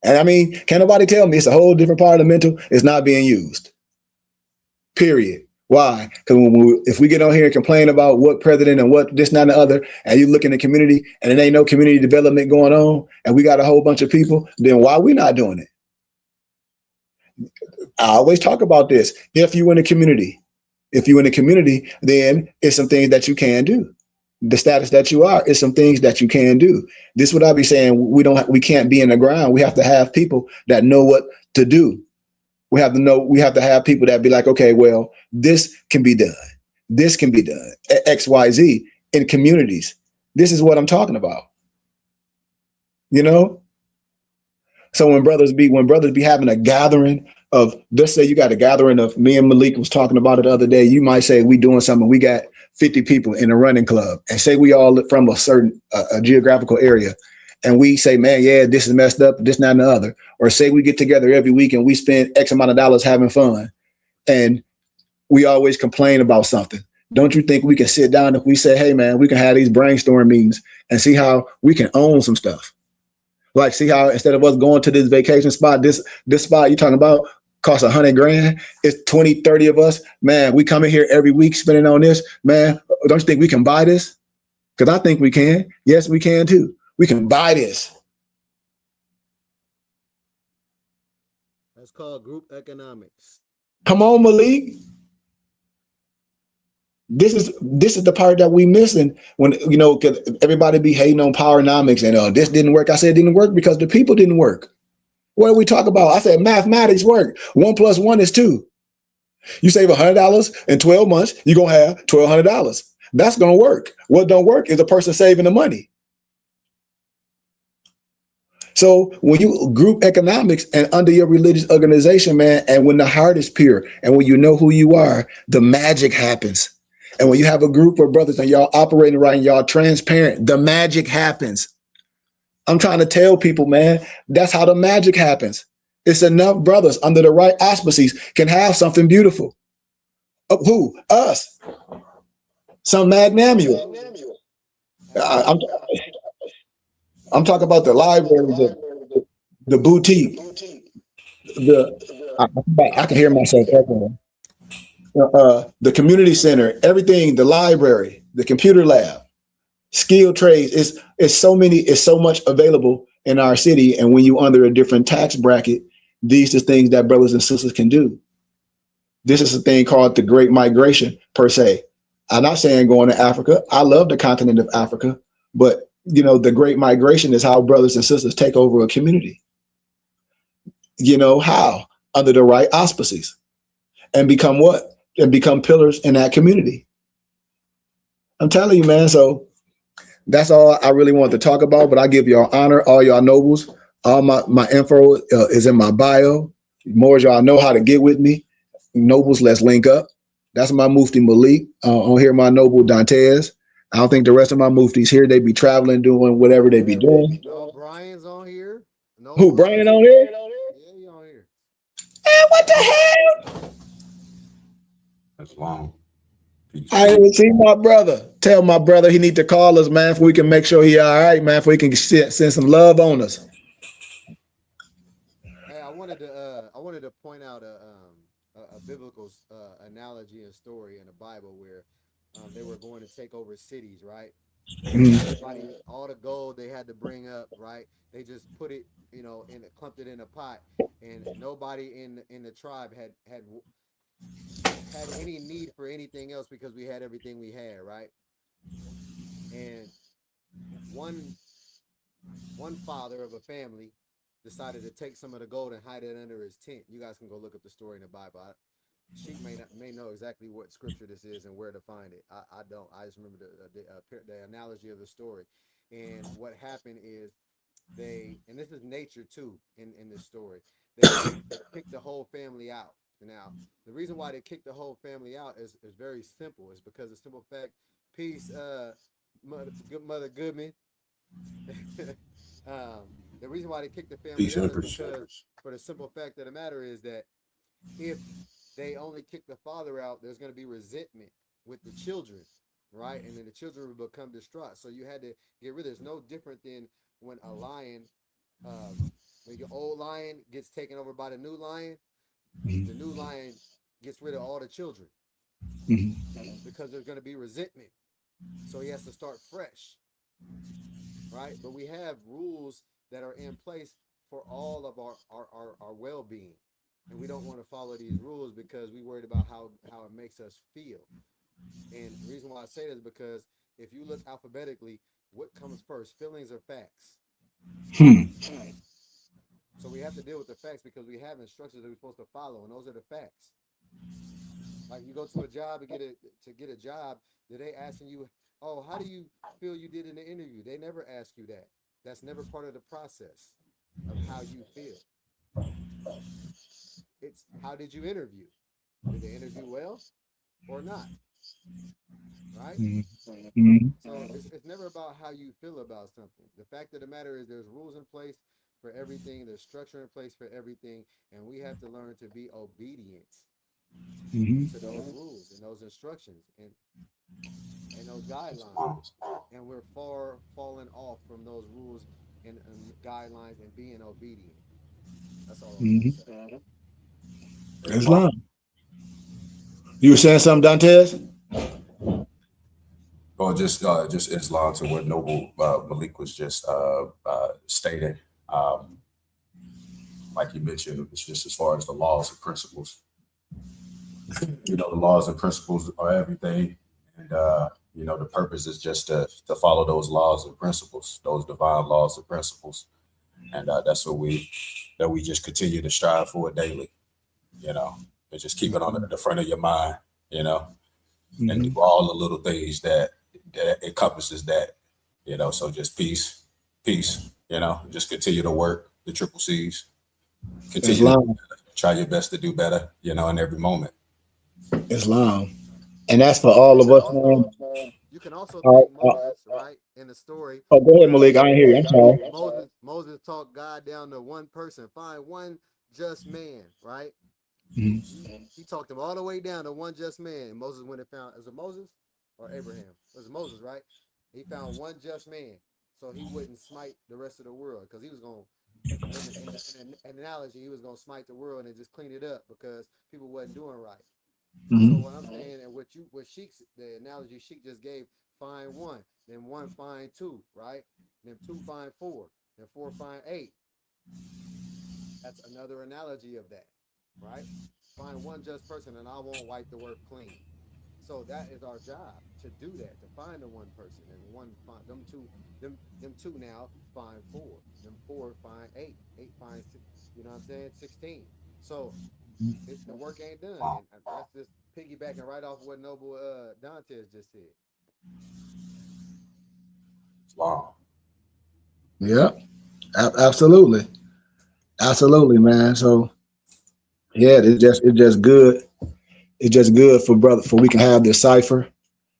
And I mean, can't nobody tell me it's a whole different part of the mental is not being used. Period. Why? Because if we get on here and complain about what president and what this, that, and the other, and you look in the community and there ain't no community development going on, and we got a whole bunch of people, then why are we not doing it? I always talk about this. If you in the community, then it's some things that you can do. The status that you are is some things that you can do. This is what I be saying. We can't be in the ground. We have to have people that know what to do. We have to have people that be like, okay, well, this can be done. This can be done. XYZ in communities. This is what I'm talking about. You know? So when brothers be having a gathering of, let's say you got a gathering of, me and Malik was talking about it the other day. You might say we doing something. We got 50 people in a running club, and say we all from a certain geographical area, and we say, man, yeah, this is messed up, this, not, and the other. Or say we get together every week and we spend X amount of dollars having fun, and we always complain about something. Don't you think we can sit down if we say, hey man, we can have these brainstorm meetings and see how we can own some stuff? Like, see how instead of us going to this vacation spot, this spot you talking about costs 100 grand. It's 20, 30 of us. Man, we come in here every week spending on this. Man, don't you think we can buy this? Because I think we can. Yes, we can too. We can buy this. That's called group economics. Come on, Malik. This is the part that we missing when because everybody be hating on powernomics and this didn't work. I said it didn't work because the people didn't work. What do we talk about? I said mathematics work. 1 + 1 is 2. You save $100 in 12 months, you're gonna have $1,200. That's gonna work. What don't work is a person saving the money. So when you group economics and under your religious organization, man, and when the heart is pure and when you know who you are, the magic happens. And when you have a group of brothers and y'all operating right and y'all transparent, the magic happens. I'm trying to tell people, man, that's how the magic happens. It's enough brothers under the right auspices can have something beautiful. Who? Us. Some magnanimous. I'm talking about the library, the boutique, I can hear myself echoing. The community center, everything, the library, the computer lab, skilled trades. It's so much available in our city. And when you under a different tax bracket, these are things that brothers and sisters can do. This is a thing called the Great Migration, per se. I'm not saying going to Africa. I love the continent of Africa, but the Great Migration is how brothers and sisters take over a community. How? Under the right auspices. And become what? And become pillars in that community. I'm telling you, man. So that's all I really want to talk about. But I give y'all honor, all y'all nobles. All my info is in my bio. More y'all know how to get with me. Nobles, let's link up. That's my Mufti Malik. On here, my noble Dantes. I don't think the rest of my Muftis here. They be traveling, doing whatever they be doing. No, Brian's on here. No, Who, Brian on here? Yeah, he on here. Man, what the hell? That's long. Peace. I didn't see my brother. Tell my brother he need to call us, man, if we can make sure he all right, man, if we can send some love on us. Hey, I wanted to point out a biblical analogy and story in the Bible where they were going to take over cities, right? Everybody, all the gold they had to bring up, right? They just put it, clumped it in a pot, and nobody in the tribe had any need for anything else because we had everything we had, right? And one father of a family decided to take some of the gold and hide it under his tent. You guys can go look up the story in the Bible. She may know exactly what scripture this is and where to find it. I don't. I just remember the analogy of the story. And what happened is and this is nature too in this story, they kicked the whole family out. Now, the reason why they kicked the whole family out is very simple. It's because the simple fact, peace, Mother Goodman. The reason why they kicked the family out is because, for the simple fact of the matter is that if they only kick the father out, there's going to be resentment with the children, right? And then the children will become distraught. So you had to get rid of it. It's no different than when a lion, when your old lion gets taken over by the new lion, the new lion gets rid of all the children because there's going to be resentment. So he has to start fresh, right? But we have rules that are in place for all of our well-being. And we don't want to follow these rules because we worried about how it makes us feel. And the reason why I say this is because if you look alphabetically, what comes first, feelings or facts? So we have to deal with the facts because we have instructions that we're supposed to follow, and those are the facts. Like you go to a job and get a job, do they asking you, oh, how do you feel you did in the interview? They never ask you that. That's never part of the process of how you feel. It's how did you interview? Did they interview well or not? Right? So it's never about how you feel about something. The fact of the matter is there's rules in place for everything. There's structure in place for everything. And we have to learn to be obedient to those rules and those instructions and those guidelines. And we're far falling off from those rules and guidelines and being obedient. That's all I'm gonna say. Islam. You were saying something, Dantes? Or just Islam to what Noble Malik was just stating. Like you mentioned, it's just as far as the laws and principles. The laws and principles are everything, and the purpose is just to follow those laws and principles, those divine laws and principles, and that's what we just continue to strive for daily. And just keep it on the front of your mind. And do all the little things that encompasses that. So just peace. Just continue to work the triple C's. Continue to try your best to do better. In every moment. Islam. And that's for all of us, man. You can also thank Moses, right? In the story. Oh, go ahead, Malik. I ain't hear you. I'm sorry. Moses talked God down to one person. Find one just man, right? He talked him all the way down to one just man. And Moses went and found, is it Moses or Abraham? It was Moses, right? He found one just man, so he wouldn't smite the rest of the world, because he was going, in an analogy, he was going to smite the world and just clean it up because people wasn't doing right. So what I'm saying, and what Sheik's, the analogy Sheik just gave, find one, then one find two, right? Then two find four, then four find eight. That's another analogy of that, right? Find one just person and I won't wipe the work clean. So that is our job, to do that, to find the one person, and one find them two now find four, them four find eight find six, you know what I'm saying, 16. So the work ain't done. And that's just piggybacking right off what Noble Dantes just said. Wow. Yeah, absolutely, man. So yeah, it's just good. It's just good for we can have this cipher.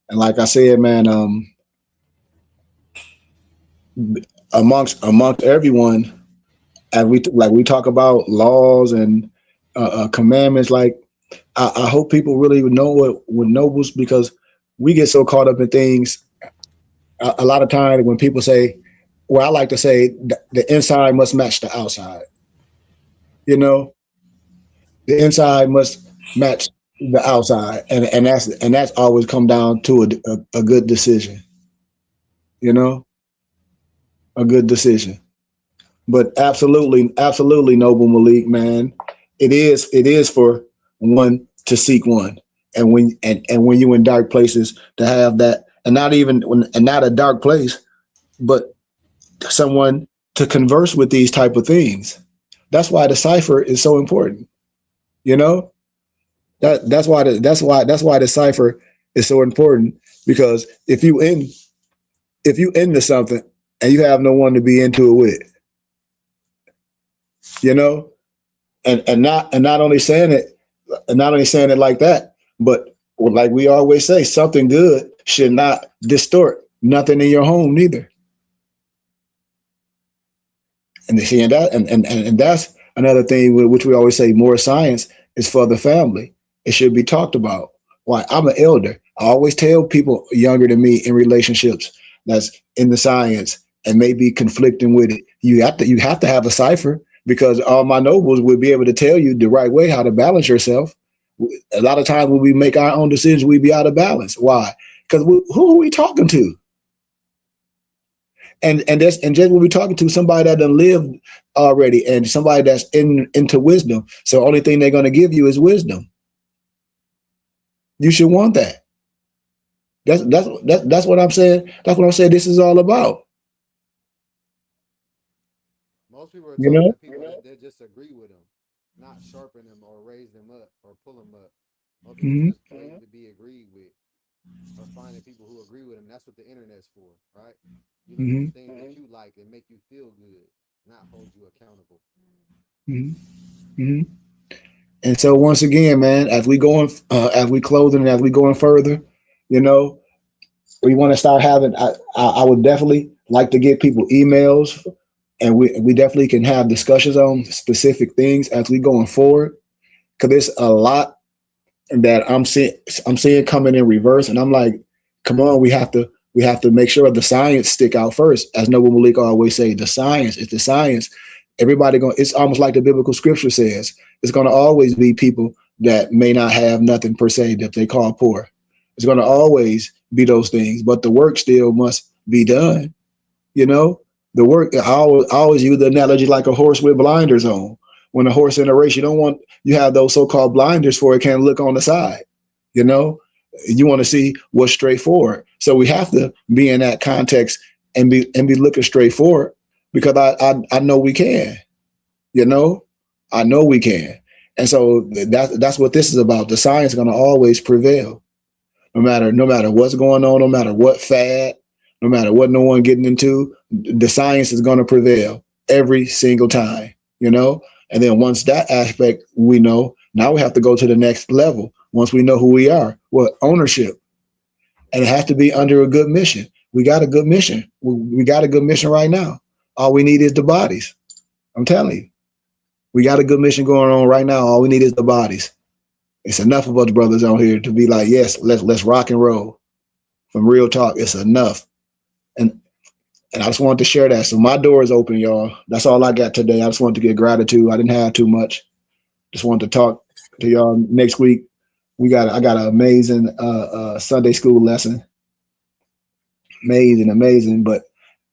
And like I said, man, amongst everyone, as we talk about laws and commandments, like I hope people really know what Nobles, because we get so caught up in things. A lot of times when people say, well, I like to say the inside must match the outside. The inside must match the outside, and that's always come down to a good decision. A good decision. But absolutely, Noble Malik, man, it is for one to seek one, and when you're in dark places, to have that, and not a dark place, but someone to converse with these type of things. That's why the cipher is so important. That's why the cipher is so important, because if you into something and you have no one to be into it with, and not only saying it like that, but like we always say, something good should not distort nothing in your home neither. And they see, and that's another thing which we always say, more science is for the family. It should be talked about. Why? I'm an elder. I always tell people younger than me in relationships that's in the science and maybe conflicting with it, you have to have a cipher, because all my nobles will be able to tell you the right way how to balance yourself. A lot of times when we make our own decisions, we be out of balance. Why? Because who are we talking to? And just when we're talking to somebody that done lived already, and somebody that's into wisdom, so the only thing they're going to give you is wisdom. You should want that. That's what I'm saying. That's what I'm saying. This is all about. Most people are talking to people that just agree with them, not sharpen them or raise them up or pull them up. Most people just claim to be agreed with, or finding people who agree with them. That's what the internet's for, right? You know, things that you like and make you feel good, not hold you accountable. And so once again, man, as we closing and as we going further, we want to start having. I would definitely like to get people emails, and we definitely can have discussions on specific things as we going forward, because there's a lot that I'm seeing coming in reverse, and I'm like, come on, we have to make sure the science stick out first. As Noble Malik always say, the science is the science. Everybody going, it's almost like the biblical scripture says, it's going to always be people that may not have nothing per se that they call poor. It's going to always be those things, but the work still must be done. You know, the work, I always use the analogy like a horse with blinders on. When a horse in a race, you have those so-called blinders for it can't look on the side. You know, you want to see what's straightforward. So we have to be in that context and be looking straight forward, because I know we can. You know, I know we can. And so that's what this is about. The science is going to always prevail, no matter what's going on, no matter what fad, no matter what no one getting into. The science is going to prevail every single time. You know, and then once that aspect we know, now we have to go to the next level. Once we know who we are, what ownership, and it has to be under a good mission. We got a good mission. We got a good mission right now. All we need is the bodies. I'm telling you, we got a good mission going on right now. All we need is the bodies. It's enough of us brothers out here to be like, yes, let's rock and roll. From real talk, it's enough. And I just wanted to share that. So my door is open, y'all. That's all I got today. I just wanted to get gratitude. I didn't have too much. Just wanted to talk to y'all next week. I got an amazing Sunday school lesson. Amazing. But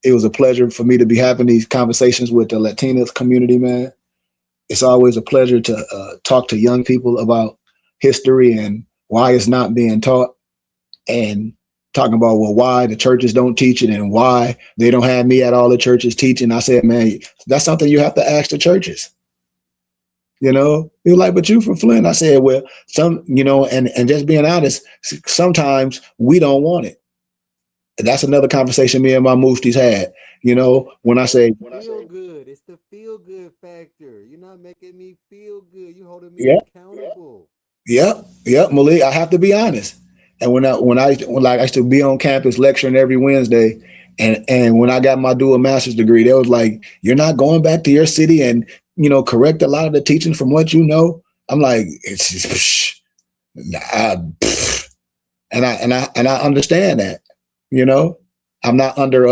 it was a pleasure for me to be having these conversations with the Latinos community, man. It's always a pleasure to talk to young people about history and why it's not being taught, and talking about, well, why the churches don't teach it and why they don't have me at all the churches teaching. I said, man, that's something you have to ask the churches. You know, you're like, but you from Flint. I said, well, and just being honest, sometimes we don't want it. That's another conversation me and my muftis had. You know, when I say feel good, it's the feel good factor. You're not making me feel good. You're holding me accountable. Yep, Malik. I have to be honest. And when I used to be on campus lecturing every Wednesday, and when I got my dual master's degree, they was like, you're not going back to your city and, you know, correct a lot of the teaching from what you know. I'm like, it's just, and I understand that, you know, I'm not under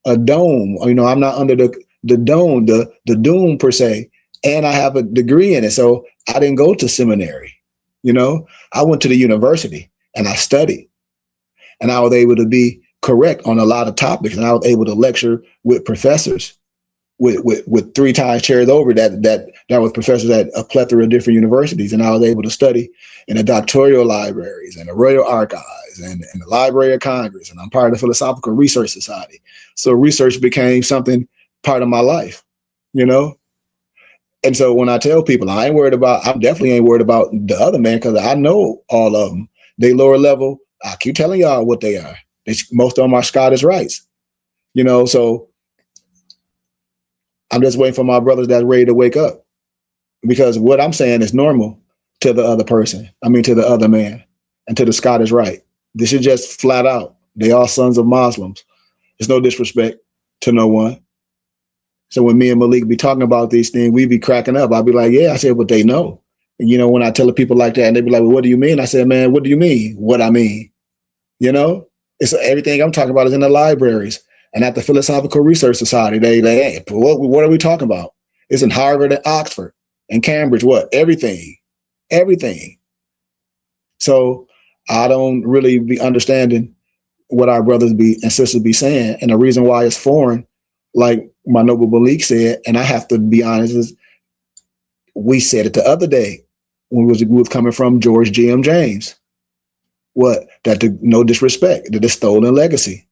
a dome, you know, I'm not under the dome, the doom per se, and I have a degree in it. So I didn't go to seminary. You know, I went to the university and I studied, and I was able to be correct on a lot of topics. And I was able to lecture with professors with 3 times chairs over that was professors at a plethora of different universities. And I was able to study in the doctoral libraries and the Royal Archives and the Library of Congress. And I'm part of the Philosophical Research Society. So research became something part of my life, you know? And so when I tell people, I definitely ain't worried about the other man, because I know all of them. They lower level. I keep telling y'all what they are. Most of them are Scottish rights, you know. So I'm just waiting for my brothers that's ready to wake up, because what I'm saying is normal to the other person. I mean, to the other man and to the Scottish rite. This is just flat out. They are sons of Muslims. There's no disrespect to no one. So when me and Malik be talking about these things, we be cracking up. I'll be like, yeah, I said, but they know. And, you know, when I tell people like that, and they be like, well, what do you mean? I said, man, what do you mean? What I mean? You know, it's everything I'm talking about is in the libraries and at the Philosophical Research Society. They what are we talking about? It's in Harvard and Oxford and Cambridge. What? Everything. So I don't really be understanding what our brothers and sisters be saying. And the reason why it's foreign, like my Noble Malik said, and I have to be honest, is we said it the other day when we was coming from George G.M. James. What? No disrespect, that the stolen legacy.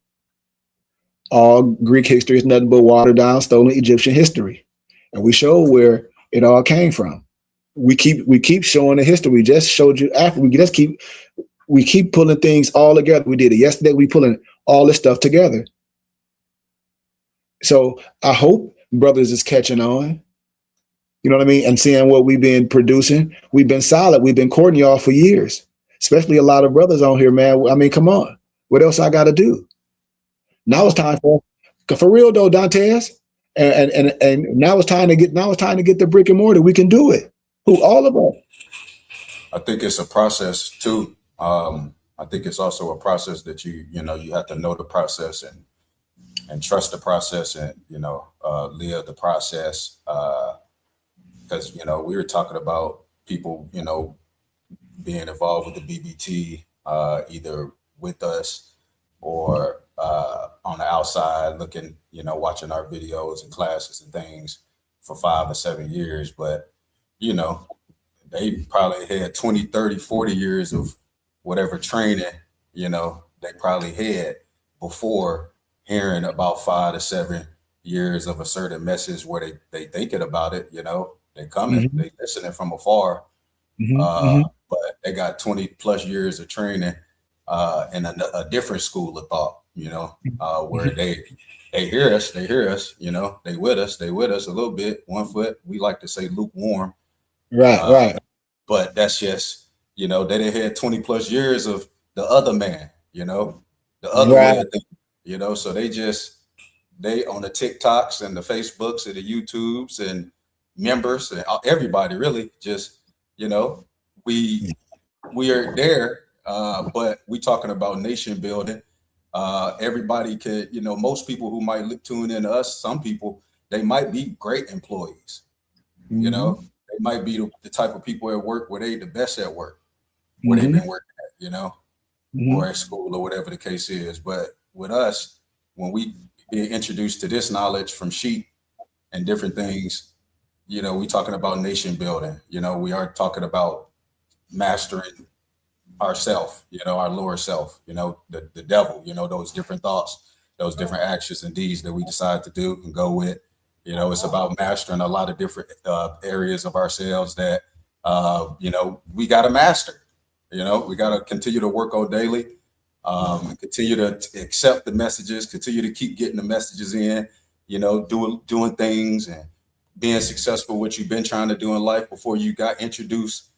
All Greek history is nothing but watered down, stolen Egyptian history. And we show where it all came from. We keep showing the history. We just showed you after. We keep pulling things all together. We did it yesterday. We pulling all this stuff together. So I hope brothers is catching on. You know what I mean? And seeing what we've been producing. We've been solid. We've been courting y'all for years. Especially a lot of brothers on here, man. I mean, come on. What else I got to do? Now it's time for real though, Dantes. And now it's time to get the brick and mortar. We can do it. Who? All of us. I think it's a process too. I think it's also a process that you have to know the process and trust the process and live the process. Because we were talking about people being involved with the BBT, either with us or on the outside looking, watching our videos and classes and things for 5 or 7 years. But, they probably had 20, 30, 40 years of whatever training, they probably had before hearing about 5 to 7 years of a certain message where they thinking about it, they coming, Mhm. they listening from afar. Mhm. But they got 20 plus years of training in a different school of thought, where they hear us, they with us a little bit, 1 foot. We like to say lukewarm, Right, uh, right, but that's just, they done had 20 plus years of the other man, the other way right. of thinking, so they on the TikToks and the Facebooks and the YouTubes and members and everybody really just, we are there, but we talking about nation building. Everybody could, most people who might tune in to us, some people, they might be great employees, Mhm. they might be the type of people at work where they the best at work, where they've Mhm. been working at, or Mhm. at school or whatever the case is. But with us, when we get introduced to this knowledge from sheep and different things, we talking about nation building. We are talking about mastering ourself, our lower self, the devil, those different thoughts, those different actions and deeds that we decide to do and go with. It's about mastering a lot of different areas of ourselves that, we got to master. We got to continue to work on daily, and continue to accept the messages, continue to keep getting the messages in, doing things and being successful, what you've been trying to do in life before you got introduced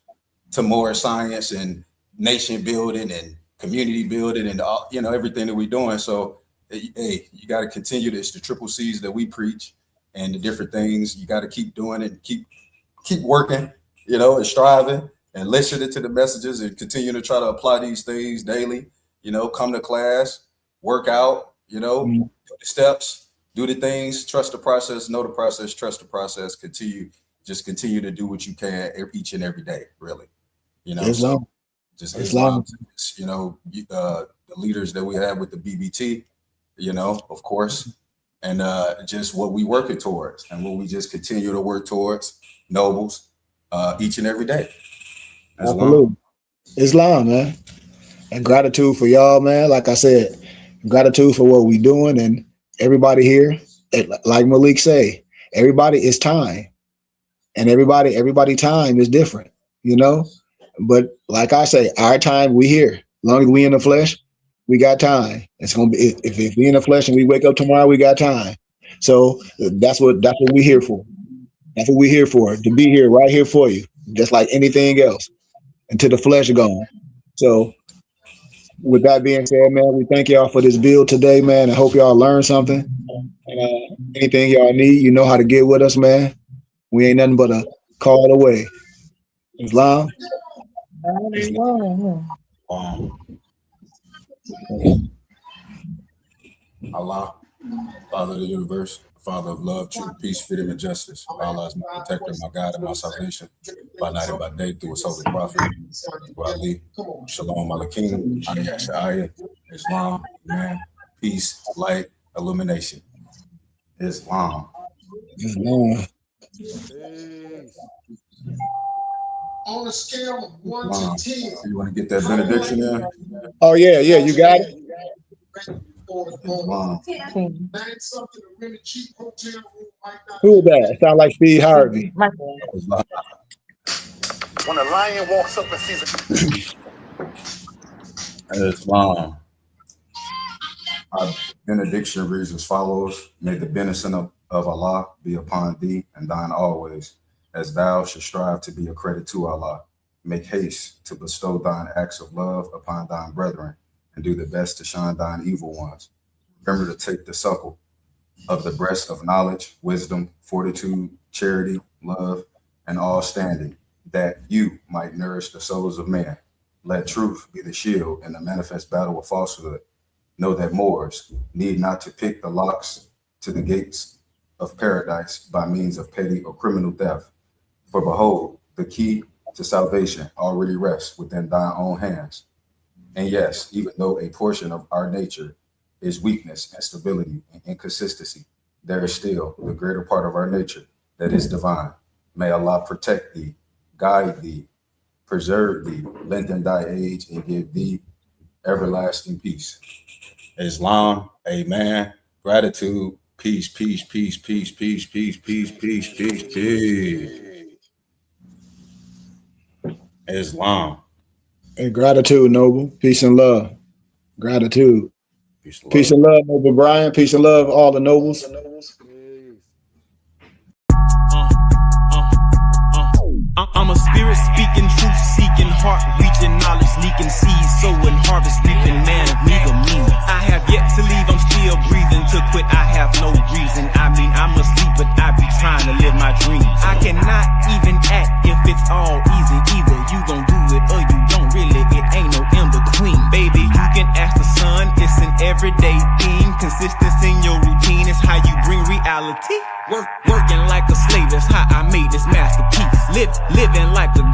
to more science and nation building and community building and all, everything that we're doing. So, hey, you got to continue this, the triple C's that we preach and the different things. You got to keep doing it, and keep working, and striving and listening to the messages and continue to try to apply these things daily. Come to class, work out, Mhm. do the steps, do the things, trust the process, know the process, trust the process, continue to do what you can each and every day, really. So Islam. just Islam, Islam. the leaders that we have with the BBT, of course, and just what we working towards and what we just continue to work towards, nobles, each and every day. Islam. Absolutely. Islam, man. And gratitude for y'all, man. Like I said, gratitude for what we doing and everybody here. Like Malik say, everybody is time. And everybody time is different, you know. But like I say, our time we here. As long as we in the flesh, we got time. It's gonna be if we in the flesh and we wake up tomorrow, we got time. So that's what we here for. That's what we here for. To be here, right here for you, just like anything else, until the flesh gone. So with that being said, man, we thank y'all for this build today, man. I hope y'all learned something. And anything y'all need, you know how to get with us, man. We ain't nothing but a call away. Islam. Um, Allah, Father of the universe, Father of love, truth, peace, freedom, and justice. Allah is my protector, my God, and my salvation. By night and by day, through his holy prophet, Ali, Shalom Alakim, Ayah Sha'ayah, Islam, man, peace, light, illumination. Islam. Islam. Peace. On a scale of 1 Islam. to 10, You want to get that benediction in? Oh yeah, you got it. Islam. 9 something, a really cheap hotel room might not Who is be that? It sound like Steve Harvey. Islam. When a lion walks up and sees Islam. Our benediction reads as follows: May the benediction of Allah be upon thee and thine always, as thou should strive to be a credit to Allah. Make haste to bestow thine acts of love upon thine brethren, and do the best to shun thine evil ones. Remember to take the suckle of the breast of knowledge, wisdom, fortitude, charity, love, and all standing. that you might nourish the souls of man. Let truth be the shield in the manifest battle of falsehood. Know that Moors need not to pick the locks to the gates of paradise by means of petty or criminal theft. For behold, the key to salvation already rests within thine own hands. And yes, even though a portion of our nature is weakness, instability, and inconsistency, there is still the greater part of our nature that is divine. May Allah protect thee, guide thee, preserve thee, lengthen thy age, and give thee everlasting peace. Islam, amen. Gratitude, peace, peace, peace, peace, peace, peace, peace, peace, peace, peace. Islam. And gratitude, Noble. Peace and love. Gratitude. Peace and love, Noble Brian. Peace and love, all the nobles. Peace. I'm a spirit speaking, truth seeking, heart reaching, knowledge leaking, seed sowing, harvest reaping, man of meager means. I have yet to leave, I'm still breathing. To quit, I have no reason. I mean, I'm asleep, but I be trying to live my dreams. I cannot even act if it's all easy. Either you gon' do it or you don't. Really, it ain't no in between. Baby, you can ask the sun, it's an everyday thing. Consistency in your routine is how you bring reality. Working like a slave, that's how I made this masterpiece. Living like a